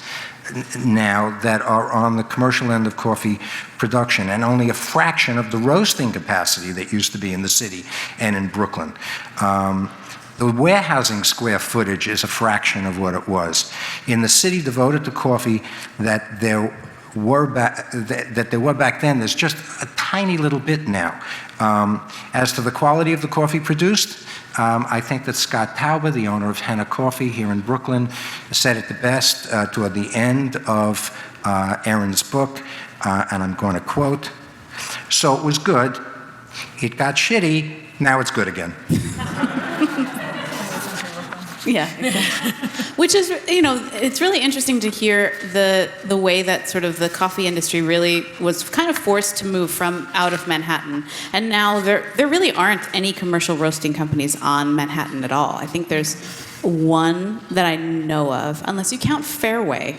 E: now that are on the commercial end of coffee production, and only a fraction of the roasting capacity that used to be in the city and in Brooklyn. The warehousing square footage is a fraction of what it was. In the city devoted to coffee that there were back then, there's just a tiny little bit now. As to the quality of the coffee produced, I think that Scott Tauber, the owner of Henna Coffee here in Brooklyn, said it the best toward the end of Erin's book, and I'm going to quote, "So it was good, it got shitty, now it's good again."
C: Yeah, exactly. Which is, it's really interesting to hear the way that sort of the coffee industry really was kind of forced to move from out of Manhattan. And now there really aren't any commercial roasting companies on Manhattan at all. I think there's one that I know of, unless you count Fairway.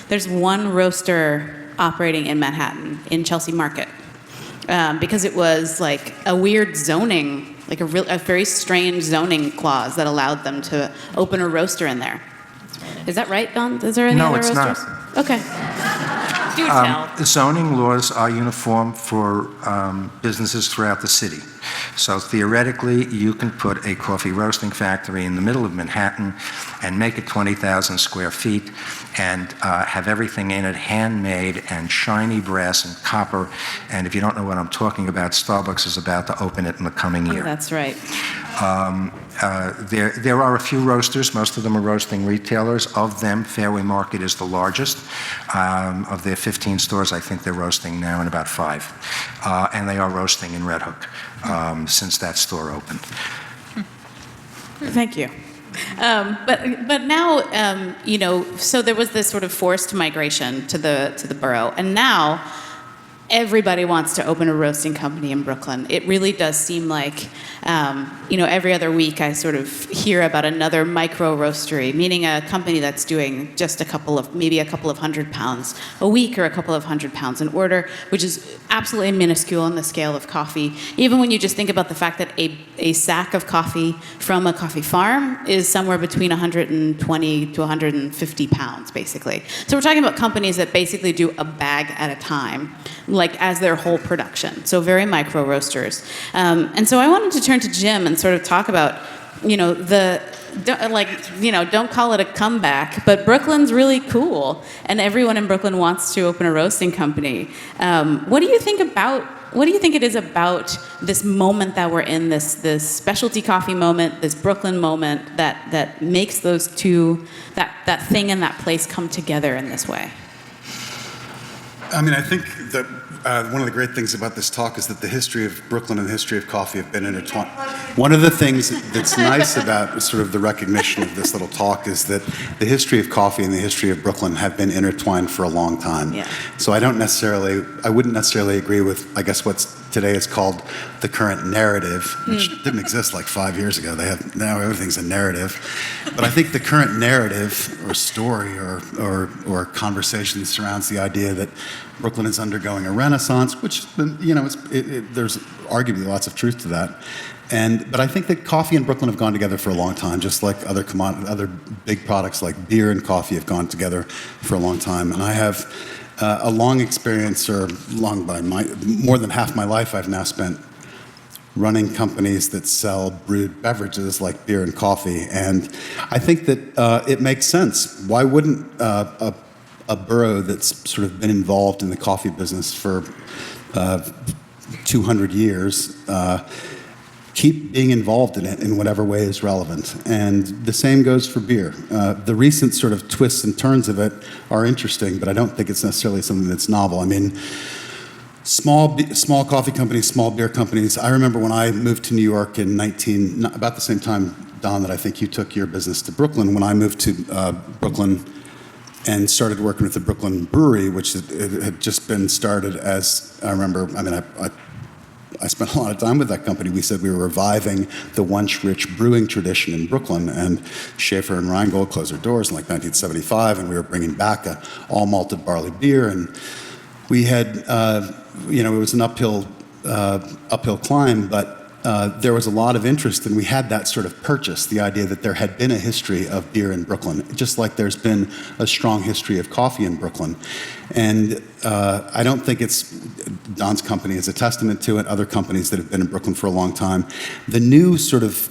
C: There's one roaster operating in Manhattan, in Chelsea Market, because it was like a weird zoning, like a very strange zoning clause that allowed them to open a roaster in there. Is that right, Don? Is there any
E: No,
C: other
E: it's
C: roasters?
E: not.
C: Okay. Do tell.
E: Zoning laws are uniform for businesses throughout the city. So theoretically, you can put a coffee roasting factory in the middle of Manhattan and make it 20,000 square feet and have everything in it handmade and shiny brass and copper. And if you don't know what I'm talking about, Starbucks is about to open it in the coming year.
C: Oh, that's right.
E: There are a few roasters. Most of them are roasting retailers. Of them, Fairway Market is the largest. Of their 15 stores, I think they're roasting now in about 5. And they are roasting in Red Hook since that store opened.
C: Thank you. But now, so there was this sort of forced migration to the borough, and now everybody wants to open a roasting company in Brooklyn. It really does seem like, every other week I sort of hear about another micro roastery, meaning a company that's doing just maybe a couple of 100 pounds a week or a couple of 100 pounds an order, which is absolutely minuscule on the scale of coffee. Even when you just think about the fact that a sack of coffee from a coffee farm is somewhere between 120 to 150 pounds, basically. So we're talking about companies that basically do a bag at a time, like as their whole production. So very micro roasters. And so I wanted to turn to Jim and sort of talk about, don't call it a comeback, but Brooklyn's really cool, and everyone in Brooklyn wants to open a roasting company. What do you think it is about this moment that we're in, this specialty coffee moment, this Brooklyn moment, that makes those two, that thing and that place come together in this way?
B: I mean, I think that one of the great things about this talk is that the history of Brooklyn and the history of coffee have been intertwined. One of the things that's nice about sort of the recognition of this little talk is that the history of coffee and the history of Brooklyn have been intertwined for a long time. Yeah. So I wouldn't necessarily agree with, I guess, what's today is called the current narrative, which didn't exist like 5 years ago. Now everything's a narrative. But I think the current narrative or story or conversation that surrounds the idea that Brooklyn is undergoing a renaissance, which, there's arguably lots of truth to that. But I think that coffee and Brooklyn have gone together for a long time, just like other big products like beer and coffee have gone together for a long time. And I have a long experience, more than half my life I've now spent running companies that sell brewed beverages like beer and coffee. And I think that it makes sense. Why wouldn't a borough that's sort of been involved in the coffee business for 200 years keep being involved in it in whatever way is relevant? And the same goes for beer. The recent sort of twists and turns of it are interesting, but I don't think it's necessarily something that's novel. I mean, small coffee companies, small beer companies. I remember when I moved to New York in about the same time, Don, that I think you took your business to Brooklyn. When I moved to Brooklyn and started working with the Brooklyn Brewery, which had just been started as, I spent a lot of time with that company. We said we were reviving the once rich brewing tradition in Brooklyn, and Schaefer and Rheingold closed their doors in like 1975, and we were bringing back a all malted barley beer, and we had, it was an uphill climb, but there was a lot of interest, and we had that sort of purchase, the idea that there had been a history of beer in Brooklyn, just like there's been a strong history of coffee in Brooklyn. And I don't think Don's company is a testament to it, other companies that have been in Brooklyn for a long time. The new sort of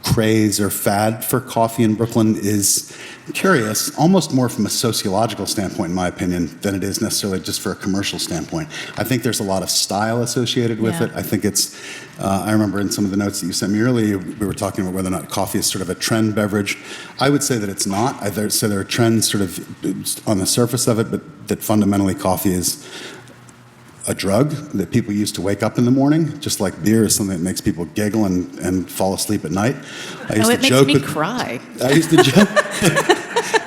B: craze or fad for coffee in Brooklyn is curious, almost more from a sociological standpoint, in my opinion, than it is necessarily just for a commercial standpoint. I think there's a lot of style associated with it. I think I remember in some of the notes that you sent me earlier, we were talking about whether or not coffee is sort of a trend beverage. I would say that it's not. I'd say there are trends sort of on the surface of it, but that fundamentally coffee is a drug that people use to wake up in the morning, just like beer is something that makes people giggle and fall asleep at night.
C: It makes me cry.
B: I used to joke.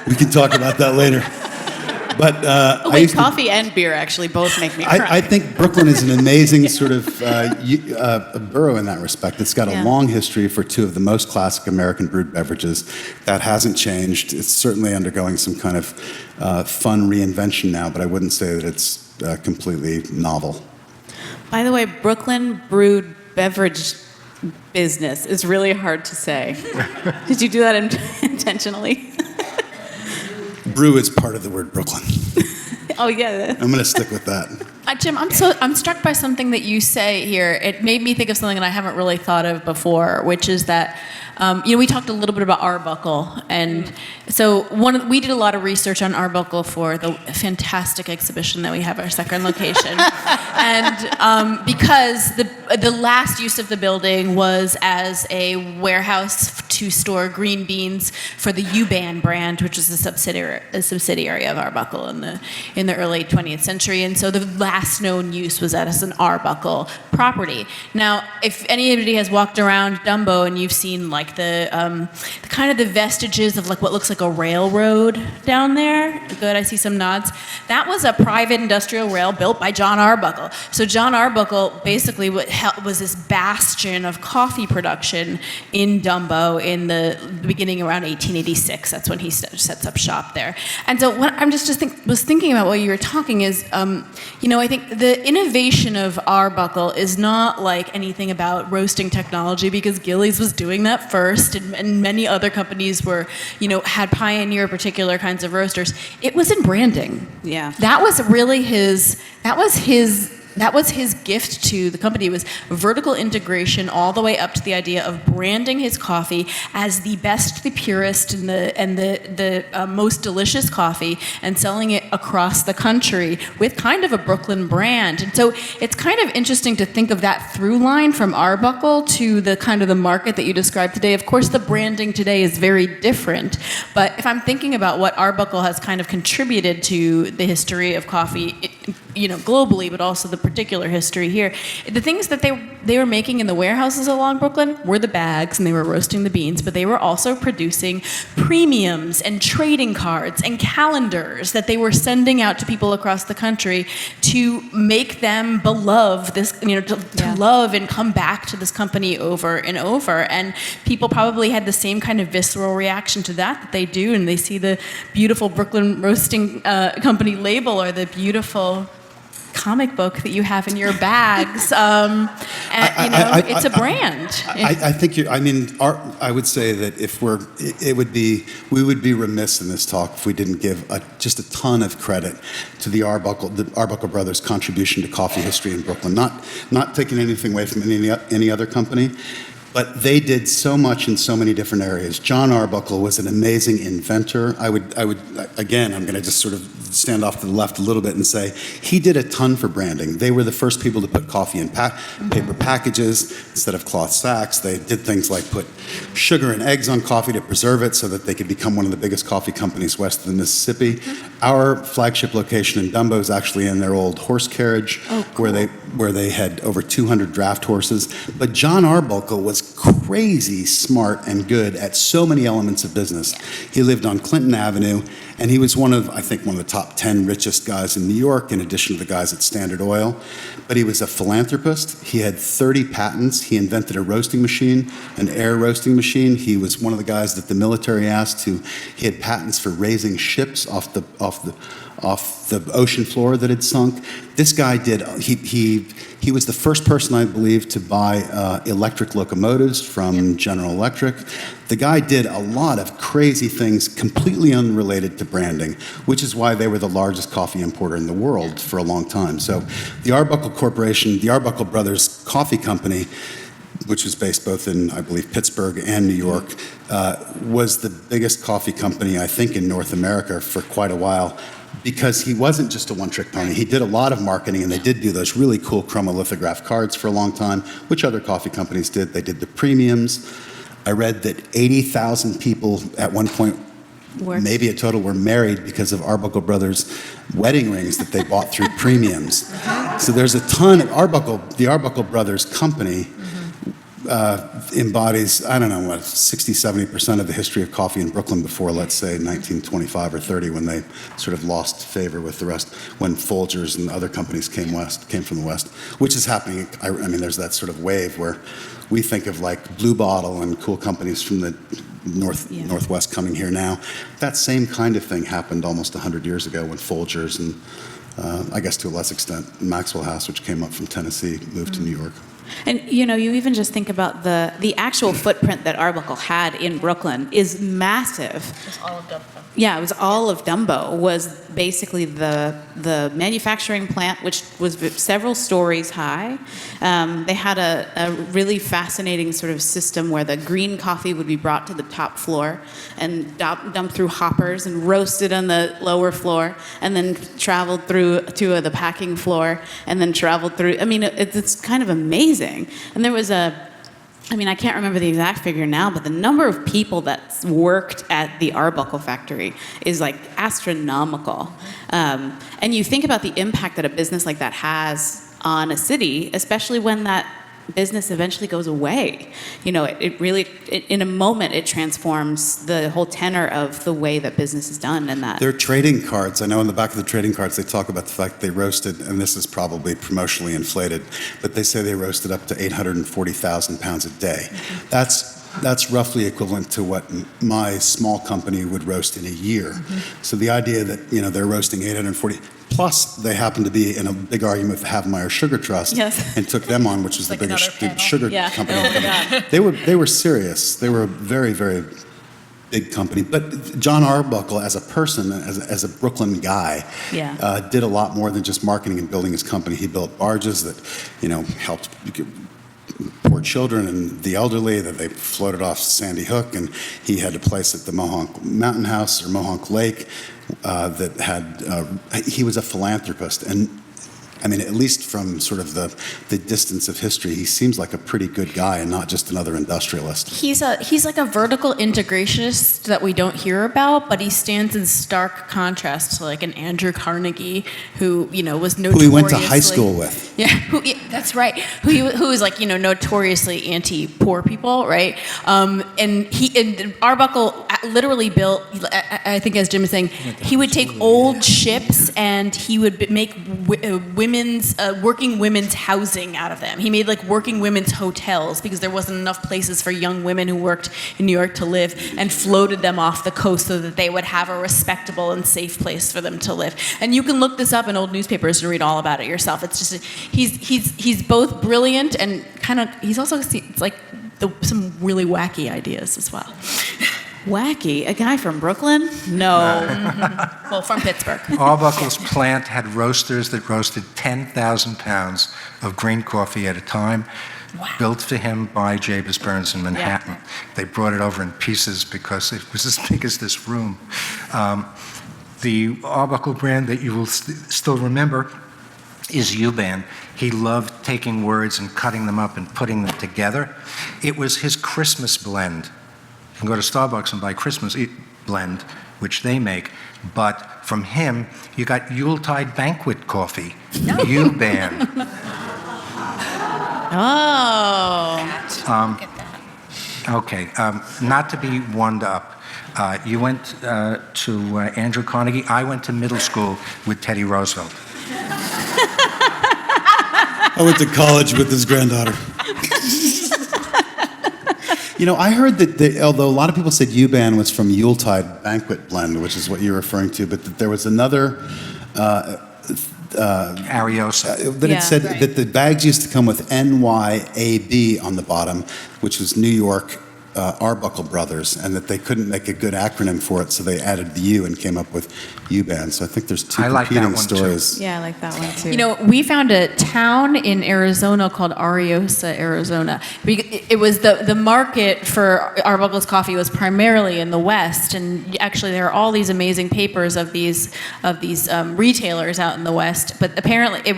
B: We can talk about that later. But
C: coffee and beer actually both make me cry.
B: I think Brooklyn is an amazing sort of borough in that respect. It's got a long history for two of the most classic American brewed beverages. That hasn't changed. It's certainly undergoing some kind of fun reinvention now, but I wouldn't say that it's completely novel.
C: By the way, Brooklyn brewed beverage business is really hard to say. Did you do that intentionally?
B: Brew is part of the word Brooklyn.
C: Oh, yeah.
B: I'm going to stick with that.
D: Jim, I'm struck by something that you say here. It made me think of something that I haven't really thought of before, which is that, we talked a little bit about Arbuckle, and so we did a lot of research on Arbuckle for the fantastic exhibition that we have at our second location, and because the last use of the building was as a warehouse to store green beans for the U-Ban brand, which is a subsidiary of Arbuckle in the early 20th century. And so the last known use was as an Arbuckle property. Now, if anybody has walked around Dumbo and you've seen like the kind of the vestiges of like what looks like a railroad down there, good, I see some nods. That was a private industrial rail built by John Arbuckle. So John Arbuckle basically was this bastion of coffee production in Dumbo in the beginning around 1886. That's when he sets up shop there. And so what I'm was thinking about while you were talking is, I think the innovation of Arbuckle is not like anything about roasting technology, because Gillies was doing that first, and many other companies were, had pioneer particular kinds of roasters. It was in branding.
C: Yeah.
D: That was really his gift to the company, was vertical integration all the way up to the idea of branding his coffee as the best, the purest, and the most delicious coffee, and selling it across the country with kind of a Brooklyn brand. And so it's kind of interesting to think of that through line from Arbuckle to the kind of the market that you described today. Of course, the branding today is very different, but if I'm thinking about what Arbuckle has kind of contributed to the history of coffee, globally, but also the particular history here. The things that they were making in the warehouses along Brooklyn were the bags, and they were roasting the beans, but they were also producing premiums and trading cards and calendars that they were sending out to people across the country to make them beloved, to love and come back to this company over and over. And people probably had the same kind of visceral reaction to that they do, and they see the beautiful Brooklyn Roasting Company label, or the beautiful comic book that you have in your bags. It's a brand.
B: I think I would say that we would be remiss in this talk if we didn't give just a ton of credit to the Arbuckle brothers' contribution to coffee history in Brooklyn. Not taking anything away from any other company, but they did so much in so many different areas. John Arbuckle was an amazing inventor. I would again, I'm going to just sort of stand off to the left a little bit and say he did a ton for branding. They were the first people to put coffee in paper packages instead of cloth sacks. They did things like put sugar and eggs on coffee to preserve it so that they could become one of the biggest coffee companies west of the Mississippi. Our flagship location in Dumbo is actually in their old horse carriage, where they had over 200 draft horses. But John Arbuckle was crazy smart and good at so many elements of business. He lived on Clinton Avenue, and he was one of the top 10 richest guys in New York, in addition to the guys at Standard Oil. But he was a philanthropist. He had 30 patents. He invented a roasting machine, an air roasting machine. He was one of the guys that the military asked to. He had patents for raising ships off the ocean floor that had sunk. This guy did. He was the first person, I believe, to buy electric locomotives from General Electric. The guy did a lot of crazy things completely unrelated to branding, which is why they were the largest coffee importer in the world for a long time. So the Arbuckle Corporation, the Arbuckle Brothers Coffee Company, which was based both in, I believe, Pittsburgh and New York, was the biggest coffee company, I think, in North America for quite a while, because he wasn't just a one-trick pony. He did a lot of marketing, and they did do those really cool chromolithograph cards for a long time, which other coffee companies did. They did the premiums. I read that 80,000 people at one point, maybe a total, were married because of Arbuckle Brothers wedding rings that they bought through premiums. So there's a ton of the Arbuckle Brothers company embodies, 60-70% of the history of coffee in Brooklyn before, let's say, 1925 or 30, when they sort of lost favor with the rest, when Folgers and other companies came from the West, which is happening. There's that sort of wave where we think of like Blue Bottle and cool companies from the Northwest coming here now. That same kind of thing happened almost 100 years ago when Folgers and, I guess to a less extent, Maxwell House, which came up from Tennessee, moved to New York.
C: And you even just think about the actual footprint that Arbuckle had in Brooklyn is massive.
F: It's all of Dumbo.
C: Yeah, it was all of Dumbo, was basically the manufacturing plant, which was several stories high. They had a really fascinating sort of system where the green coffee would be brought to the top floor and dumped through hoppers and roasted on the lower floor, and then traveled through to the packing floor, and then traveled through. I mean, it's kind of amazing. And there was I can't remember the exact figure now, but the number of people that worked at the Arbuckle factory is like astronomical. And you think about the impact that a business like that has on a city, especially when that business eventually goes away. It really, in a moment, it transforms the whole tenor of the way that business is done. And that
B: Their trading cards, I know in the back of the trading cards they talk about the fact they roasted, and this is probably promotionally inflated, but they say they roasted up to 840,000 pounds a day. That's roughly equivalent to what my small company would roast in a year. So the idea that they're roasting 840, plus they happen to be in a big argument with Havemeyer Sugar Trust,
C: Yes.
B: and took them on, which is
F: Like
B: the biggest
F: another panel.
B: sugar
C: Yeah.
B: company.
C: Oh my God.
B: They were serious. They were a very, very big company. But John Arbuckle, as a person, as a Brooklyn guy,
C: Yeah.
B: did a lot more than just marketing and building his company. He built barges that, helped poor children and the elderly, that they floated off Sandy Hook, and he had a place at the Mohonk Mountain House or Mohonk Lake that had. He was a philanthropist, and I mean, at least from sort of the distance of history, he seems like a pretty good guy and not just another industrialist.
D: He's like a vertical integrationist that we don't hear about, but he stands in stark contrast to like an Andrew Carnegie, who was notoriously.
B: Who he went to high school with.
D: Yeah, that's right. Who was like notoriously anti-poor people, right? And Arbuckle literally built. I think, as Jim was saying, he would take old ships and he would make working women's housing out of them. He made like working women's hotels because there wasn't enough places for young women who worked in New York to live, and floated them off the coast so that they would have a respectable and safe place for them to live. And you can look this up in old newspapers and read all about it yourself. It's just he's both brilliant and he's also like some really wacky ideas as well.
C: Wacky? A guy from Brooklyn? No.
D: Well, from Pittsburgh.
E: Arbuckle's plant had roasters that roasted 10,000 pounds of green coffee at a time, built for him by Jabez Burns in Manhattan. They brought it over in pieces because it was as big as this room. The Arbuckle brand that you will still remember is U-Ban. He loved taking words and cutting them up and putting them together. It was his Christmas blend. You can go to Starbucks and buy Christmas blend, which they make, but from him, you got Yuletide banquet coffee, U-Ban.
C: Oh.
E: Okay, not to be wound up. You went to Andrew Carnegie. I went to middle school with Teddy Roosevelt.
B: I went to college with his granddaughter. I heard that although a lot of people said U-Ban was from Yuletide Banquet Blend, which is what you're referring to, but that there was another
E: Ariosa.
B: that it said that the bags used to come with NYAB on the bottom, which was New York Arbuckle Brothers, and that they couldn't make a good acronym for it, so they added the U and came up with U-Ban. So I think there's two competing stories.
C: Yeah, I like that one too.
D: We found a town in Arizona called Ariosa, Arizona. It was the market for Arbuckle's coffee was primarily in the West, and actually there are all these amazing papers of these retailers out in the West. But apparently it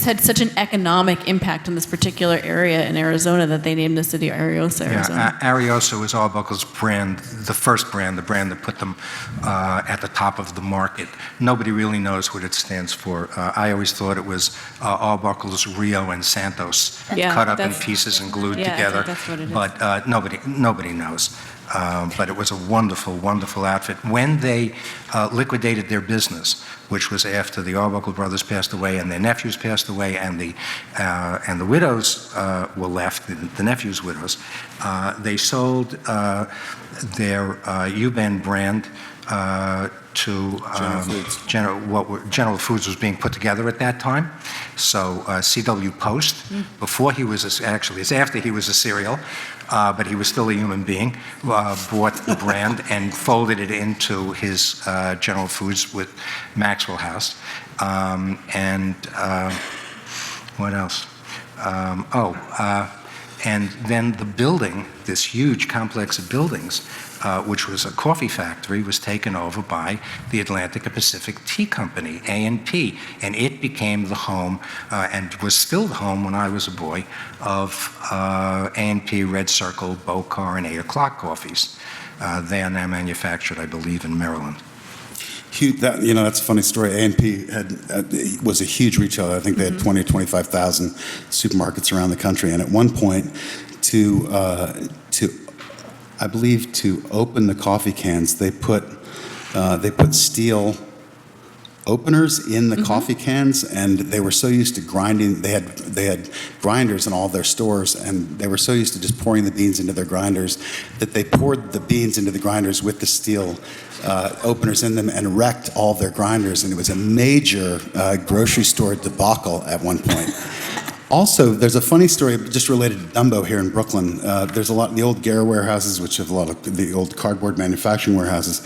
D: had such an economic impact on this particular area in Arizona that they named the city Ariosa, Arizona.
E: Yeah, Ariosa was Arbuckle's brand, the first brand, the brand that put them at the top of the market. Nobody really knows what it stands for. I always thought it was Arbuckle's Rio and Santos, cut up in pieces and glued together.
C: I think that's what it is.
E: But nobody knows. But it was a wonderful, wonderful outfit. When they liquidated their business, which was after the Arbuckle brothers passed away and their nephews passed away, and the widows were left, the nephews' widows, they sold their U-Ban brand to
B: General Foods.
E: General Foods was being put together at that time. So C.W. Post, before he was actually, it's after he was a cereal, but he was still a human being, bought the brand and folded it into his General Foods with Maxwell House. What else? And then the building, this huge complex of buildings, which was a coffee factory, was taken over by the Atlantic and Pacific Tea Company, A&P, and it became the home, and was still the home when I was a boy, of A&P, Red Circle, Bocar, and 8 O'Clock coffees. They are now manufactured, I believe, in Maryland.
B: That's a funny story. A&P was a huge retailer. I think they had 20 or 25,000 supermarkets around the country. And at one point, I believe to open the coffee cans, they put steel openers in the coffee cans, and they were so used to grinding. They had grinders in all their stores, and they were so used to just pouring the beans into their grinders that they poured the beans into the grinders with the steel openers in them and wrecked all their grinders. And it was a major grocery store debacle at one point. Also, there's a funny story just related to Dumbo here in Brooklyn. There's a lot of the old Gare warehouses, which have a lot of the old cardboard manufacturing warehouses.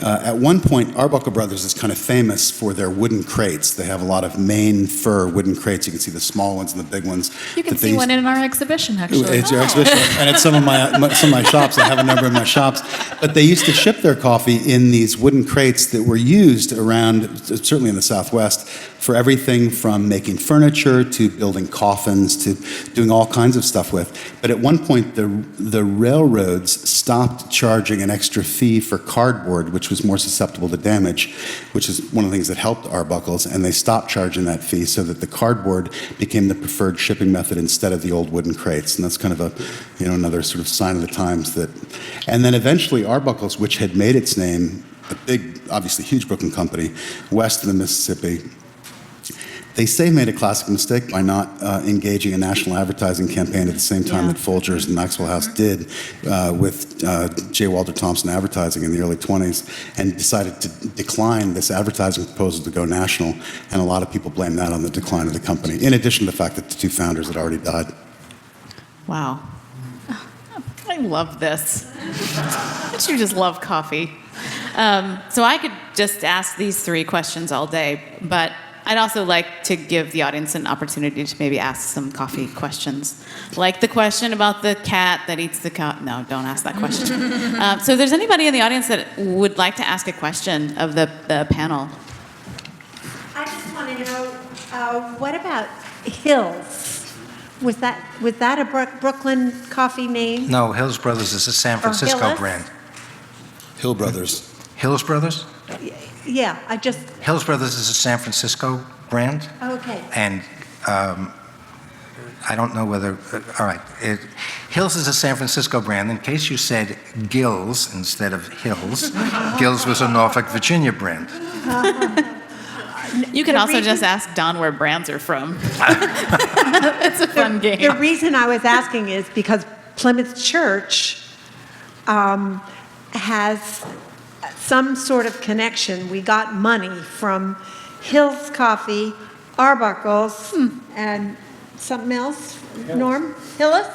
B: At one point, Arbuckle Brothers is kind of famous for their wooden crates. They have a lot of Maine fir wooden crates. You can see the small ones and the big ones.
C: You can see one in our exhibition, actually.
B: It's your exhibition, and it's some of my shops. I have a number of my shops. But they used to ship their coffee in these wooden crates that were used around, certainly in the Southwest, for everything from making furniture to building coffins to doing all kinds of stuff with. But at one point, the railroads stopped charging an extra fee for cardboard, which was more susceptible to damage, which is one of the things that helped Arbuckles, and they stopped charging that fee so that the cardboard became the preferred shipping method instead of the old wooden crates. And that's kind of another sort of sign of the times that. And then eventually Arbuckles, which had made its name, a big, obviously huge Brooklyn company, west of the Mississippi, they say made a classic mistake by not engaging a national advertising campaign at the same time that Folgers and Maxwell House did with J. Walter Thompson Advertising in the early 20s, and decided to decline this advertising proposal to go national. And a lot of people blame that on the decline of the company, in addition to the fact that the two founders had already died.
C: Wow. I love this. Don't you just love coffee? So I could just ask these three questions all day, but I'd also like to give the audience an opportunity to maybe ask some coffee questions. Like the question about the cat that eats the cow. No, don't ask that question. So if there's anybody in the audience that would like to ask a question of the panel.
F: I just want to know, what about Hills? Was that a Brooklyn coffee name?
E: No, Hills Brothers is a San Francisco
F: Hillis?
E: brand.
B: Hill Brothers.
E: Hills Brothers?
F: Yeah,
E: Hills Brothers is a San Francisco brand.
F: Okay.
E: And I don't know whether, all right. Hills is a San Francisco brand. In case you said Gills instead of Hills, Gills was a Norfolk, Virginia brand.
C: You can also just ask Don where brands are from. It's a fun game.
F: The reason I was asking is because Plymouth Church has some sort of connection. We got money from Hills Coffee, Arbuckles, and something else. Norm? Hillis?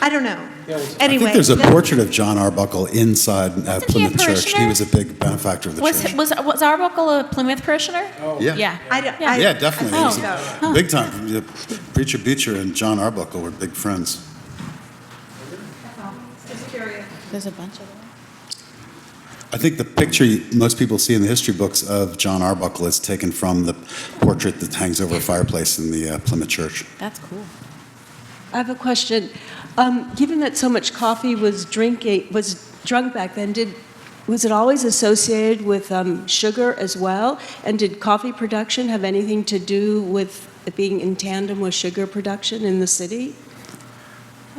F: I don't know. Anyway.
B: I think there's a portrait of John Arbuckle inside Plymouth Church. He
D: parishioner?
B: was a big benefactor of the church.
D: Was Arbuckle a Plymouth parishioner?
B: Yeah.
D: Yeah.
B: Yeah, definitely. He was
F: Oh.
B: big time. Preacher Beecher and John Arbuckle were big friends.
C: There's a bunch of them.
B: I think the picture most people see in the history books of John Arbuckle is taken from the portrait that hangs over a fireplace in the Plymouth Church.
C: That's cool.
G: I have a question. Given that so much coffee was drunk back then, was it always associated with sugar as well? And did coffee production have anything to do with it being in tandem with sugar production in the city?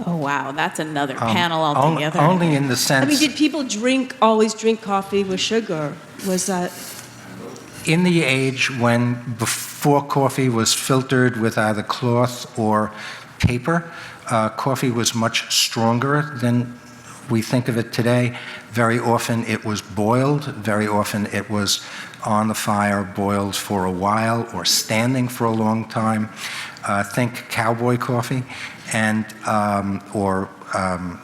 C: Oh, wow. That's another panel altogether.
E: Only in the sense.
G: I mean, did people always drink coffee with sugar? Was that?
E: In the age when before coffee was filtered with either cloth or paper, coffee was much stronger than we think of it today. Very often it was boiled. Very often it was on the fire, boiled for a while, or standing for a long time. Think cowboy coffee, and or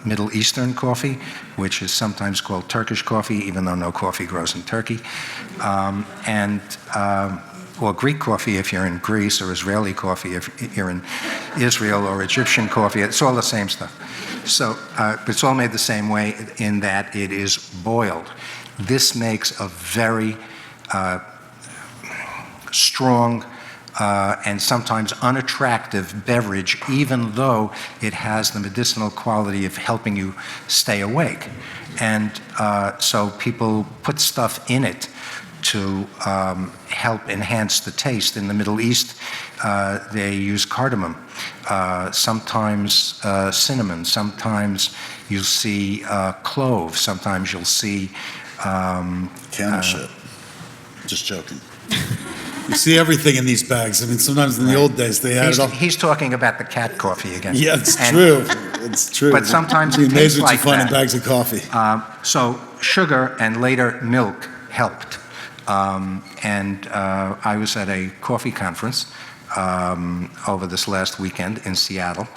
E: Middle Eastern coffee, which is sometimes called Turkish coffee, even though no coffee grows in Turkey, or Greek coffee if you're in Greece, or Israeli coffee if you're in Israel, or Egyptian coffee. It's all the same stuff. So it's all made the same way in that it is boiled. This makes a very strong and sometimes unattractive beverage, even though it has the medicinal quality of helping you stay awake. And so people put stuff in it to help enhance the taste. In the Middle East, they use cardamom, sometimes cinnamon, sometimes you'll see clove, sometimes you'll see...
B: Camel shit. Just joking. You see everything in these bags. I mean, sometimes in the old days they had it all.
E: He's talking about the cat coffee again.
B: Yeah, it's true. It's true.
E: But sometimes it
B: it's
E: tastes
B: amazing what
E: like
B: you find
E: that.
B: in bags of coffee.
E: So sugar and later milk helped. I was at a coffee conference over this last weekend in Seattle,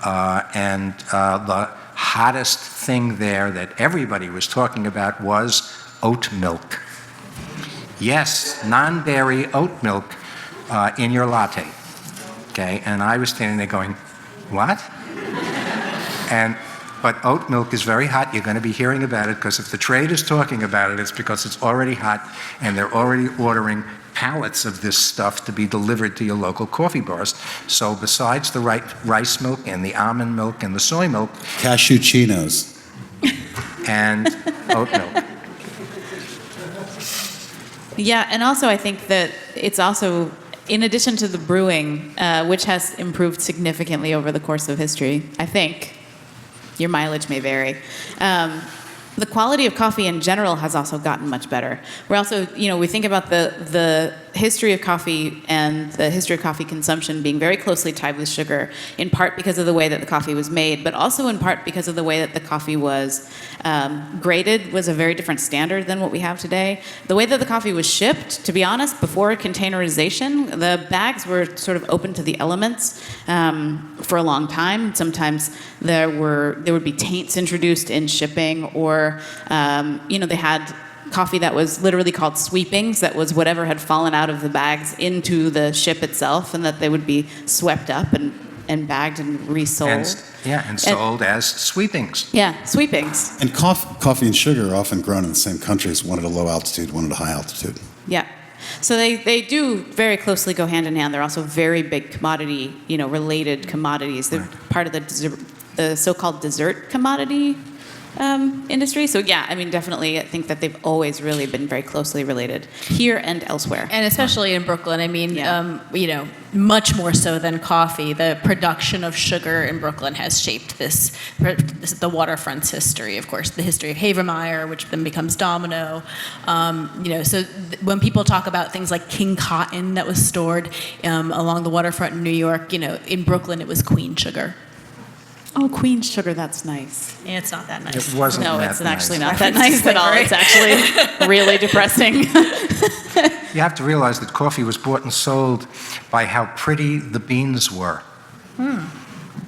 E: and the hottest thing there that everybody was talking about was oat milk. Yes, non-dairy oat milk in your latte. Okay, and I was standing there going, what? But oat milk is very hot. You're going to be hearing about it, because if the trade is talking about it, it's because it's already hot, and they're already ordering pallets of this stuff to be delivered to your local coffee bars. So besides the rice milk and the almond milk and the soy milk...
B: Cashew-chinos.
E: And oat milk.
C: Yeah, and also I think that it's also, in addition to the brewing, which has improved significantly over the course of history, I think, your mileage may vary, the quality of coffee in general has also gotten much better. We're also, we think about the history of coffee and the history of coffee consumption being very closely tied with sugar, in part because of the way that the coffee was made, but also in part because of the way that the coffee was graded was a very different standard than what we have today. The way that the coffee was shipped, to be honest, before containerization, the bags were sort of open to the elements for a long time. Sometimes there would be taints introduced in shipping, or they had coffee that was literally called sweepings, that was whatever had fallen out of the bags into the ship itself, and that they would be swept up and bagged and resold.
E: And sold as sweepings.
C: Yeah, sweepings.
B: And coffee and sugar are often grown in the same countries, one at a low altitude, one at a high altitude.
C: Yeah. So they do very closely go hand in hand. They're also very big commodity, related commodities. They're part of the so-called dessert commodity industry. So yeah, I mean, definitely, I think that they've always really been very closely related here and elsewhere.
D: And especially in Brooklyn, I mean,
C: Yeah.
D: Much more so than coffee, the production of sugar in Brooklyn has shaped this the waterfront's history, of course, the history of Havermeyer, which then becomes Domino. When people talk about things like King Cotton that was stored along the waterfront in New York, in Brooklyn it was Queen sugar.
C: Oh, Queen sugar, that's nice.
D: And it's not that nice.
E: It wasn't
C: No,
E: that
C: it's
E: nice.
C: actually not that nice at all. It's actually really depressing.
E: You have to realize that coffee was bought and sold by how pretty the beans were.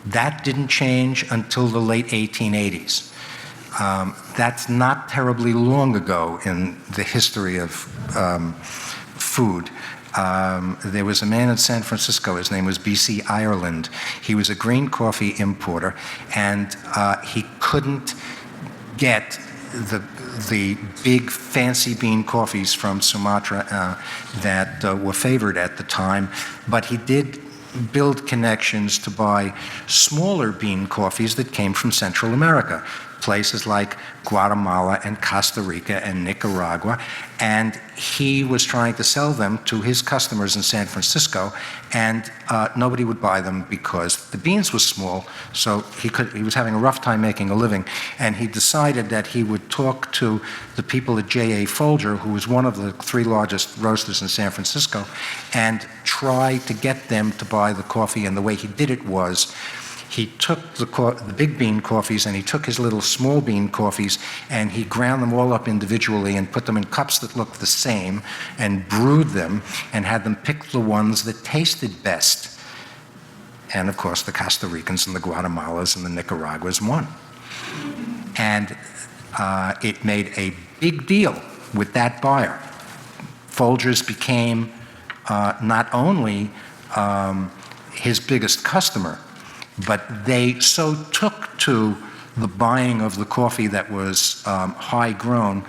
E: That didn't change until the late 1880s. That's not terribly long ago in the history of food. There was a man in San Francisco, his name was B.C. Ireland. He was a green coffee importer, and he couldn't get the big fancy bean coffees from Sumatra that were favored at the time, but he did build connections to buy smaller bean coffees that came from Central America, places like Guatemala and Costa Rica and Nicaragua, and he was trying to sell them to his customers in San Francisco, and nobody would buy them because the beans were small, so he was having a rough time making a living, and he decided that he would talk to the people at J.A. Folger, who was one of the 3 largest roasters in San Francisco, and try to get them to buy the coffee. And the way he did it was he took the big bean coffees and he took his little small bean coffees and he ground them all up individually and put them in cups that looked the same and brewed them and had them pick the ones that tasted best. And of course, the Costa Ricans and the Guatemalas and the Nicaraguas won. And it made a big deal with that buyer. Folgers became not only his biggest customer, but they so took to the buying of the coffee that was high grown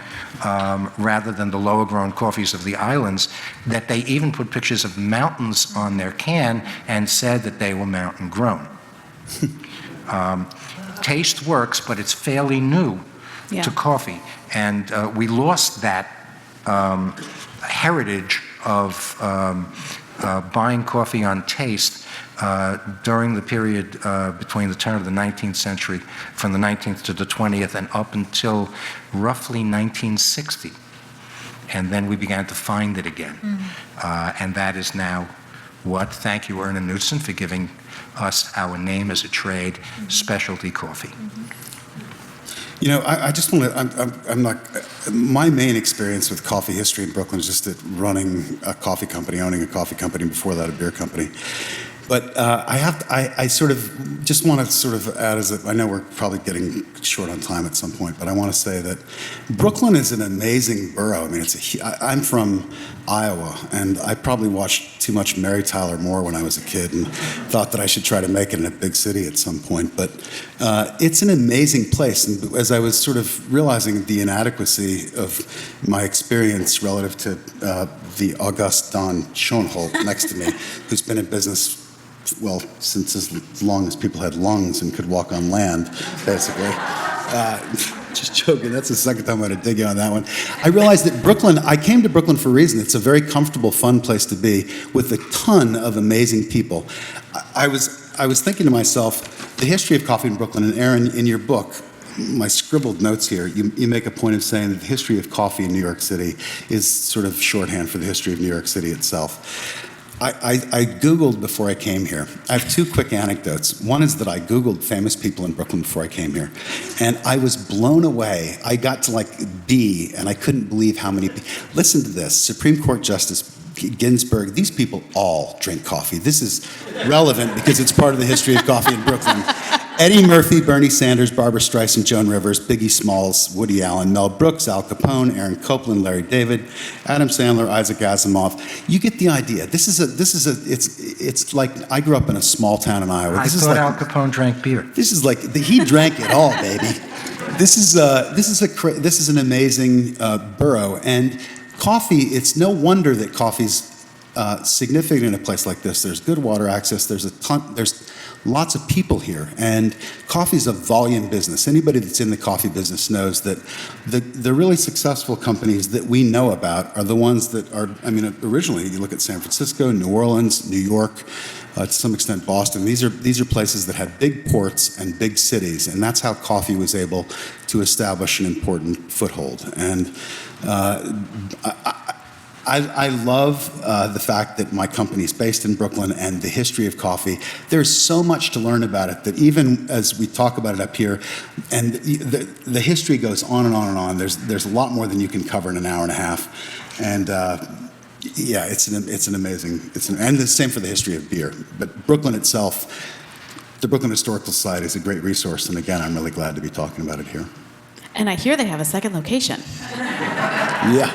E: rather than the lower grown coffees of the islands that they even put pictures of mountains on their can and said that they were mountain grown. Taste works, but it's fairly new to coffee. And we lost that heritage of buying coffee on taste during the period between the turn of the 19th century, from the 19th to the 20th, and up until roughly 1960. And then we began to find it again. And that is now what, thank you, Erna Knudsen, for giving us our name as a trade, specialty coffee.
B: You know, I just want to, I'm not, my main experience with coffee history in Brooklyn is just running a coffee company, owning a coffee company, before that a beer company. But I sort of just want to sort of add, I know we're probably getting short on time at some point, but I want to say that Brooklyn is an amazing borough. I mean, I'm from Iowa, and I probably watched too much Mary Tyler Moore when I was a kid and thought that I should try to make it in a big city at some point. But it's an amazing place. And as I was sort of realizing the inadequacy of my experience relative to the august Don Schoenholt next to me, who's been in business, well, since as long as people had lungs and could walk on land, basically. Just joking, that's the second time I'm going to dig you on that one. I realized that Brooklyn, I came to Brooklyn for a reason. It's a very comfortable, fun place to be with a ton of amazing people. I was thinking to myself, the history of coffee in Brooklyn, and Erin, in your book, my scribbled notes here, you make a point of saying that the history of coffee in New York City is sort of shorthand for the history of New York City itself. I Googled before I came here. I have two quick anecdotes. One is that I Googled famous people in Brooklyn before I came here, and I was blown away. I got to like B, and I couldn't believe how many people. Listen to this. Supreme Court Justice Ginsburg, these people all drink coffee. This is relevant because it's part of the history of coffee in Brooklyn. Eddie Murphy, Bernie Sanders, Barbra Streisand, Joan Rivers, Biggie Smalls, Woody Allen, Mel Brooks, Al Capone, Aaron Copland, Larry David, Adam Sandler, Isaac Asimov. You get the idea. It's like, I grew up in a small town in Iowa.
E: I thought Al Capone drank beer.
B: This is like, he drank it all, baby. This is an amazing borough. And coffee, it's no wonder that coffee's significant in a place like this. There's good water access. There's lots of people here, and coffee's a volume business. Anybody that's in the coffee business knows that the really successful companies that we know about are the ones that are, I mean, originally you look at San Francisco, New Orleans, New York, to some extent Boston. These are places that had big ports and big cities, and that's how coffee was able to establish an important foothold. And I love the fact that my company is based in Brooklyn and the history of coffee. There's so much to learn about it that even as we talk about it up here, and the history goes on and on and on. There's a lot more than you can cover in an hour and a half. And yeah, it's an amazing, and the same for the history of beer. But Brooklyn itself, the Brooklyn Historical Society is a great resource. And again, I'm really glad to be talking about it here.
C: And I hear they have a second location.
B: Yeah.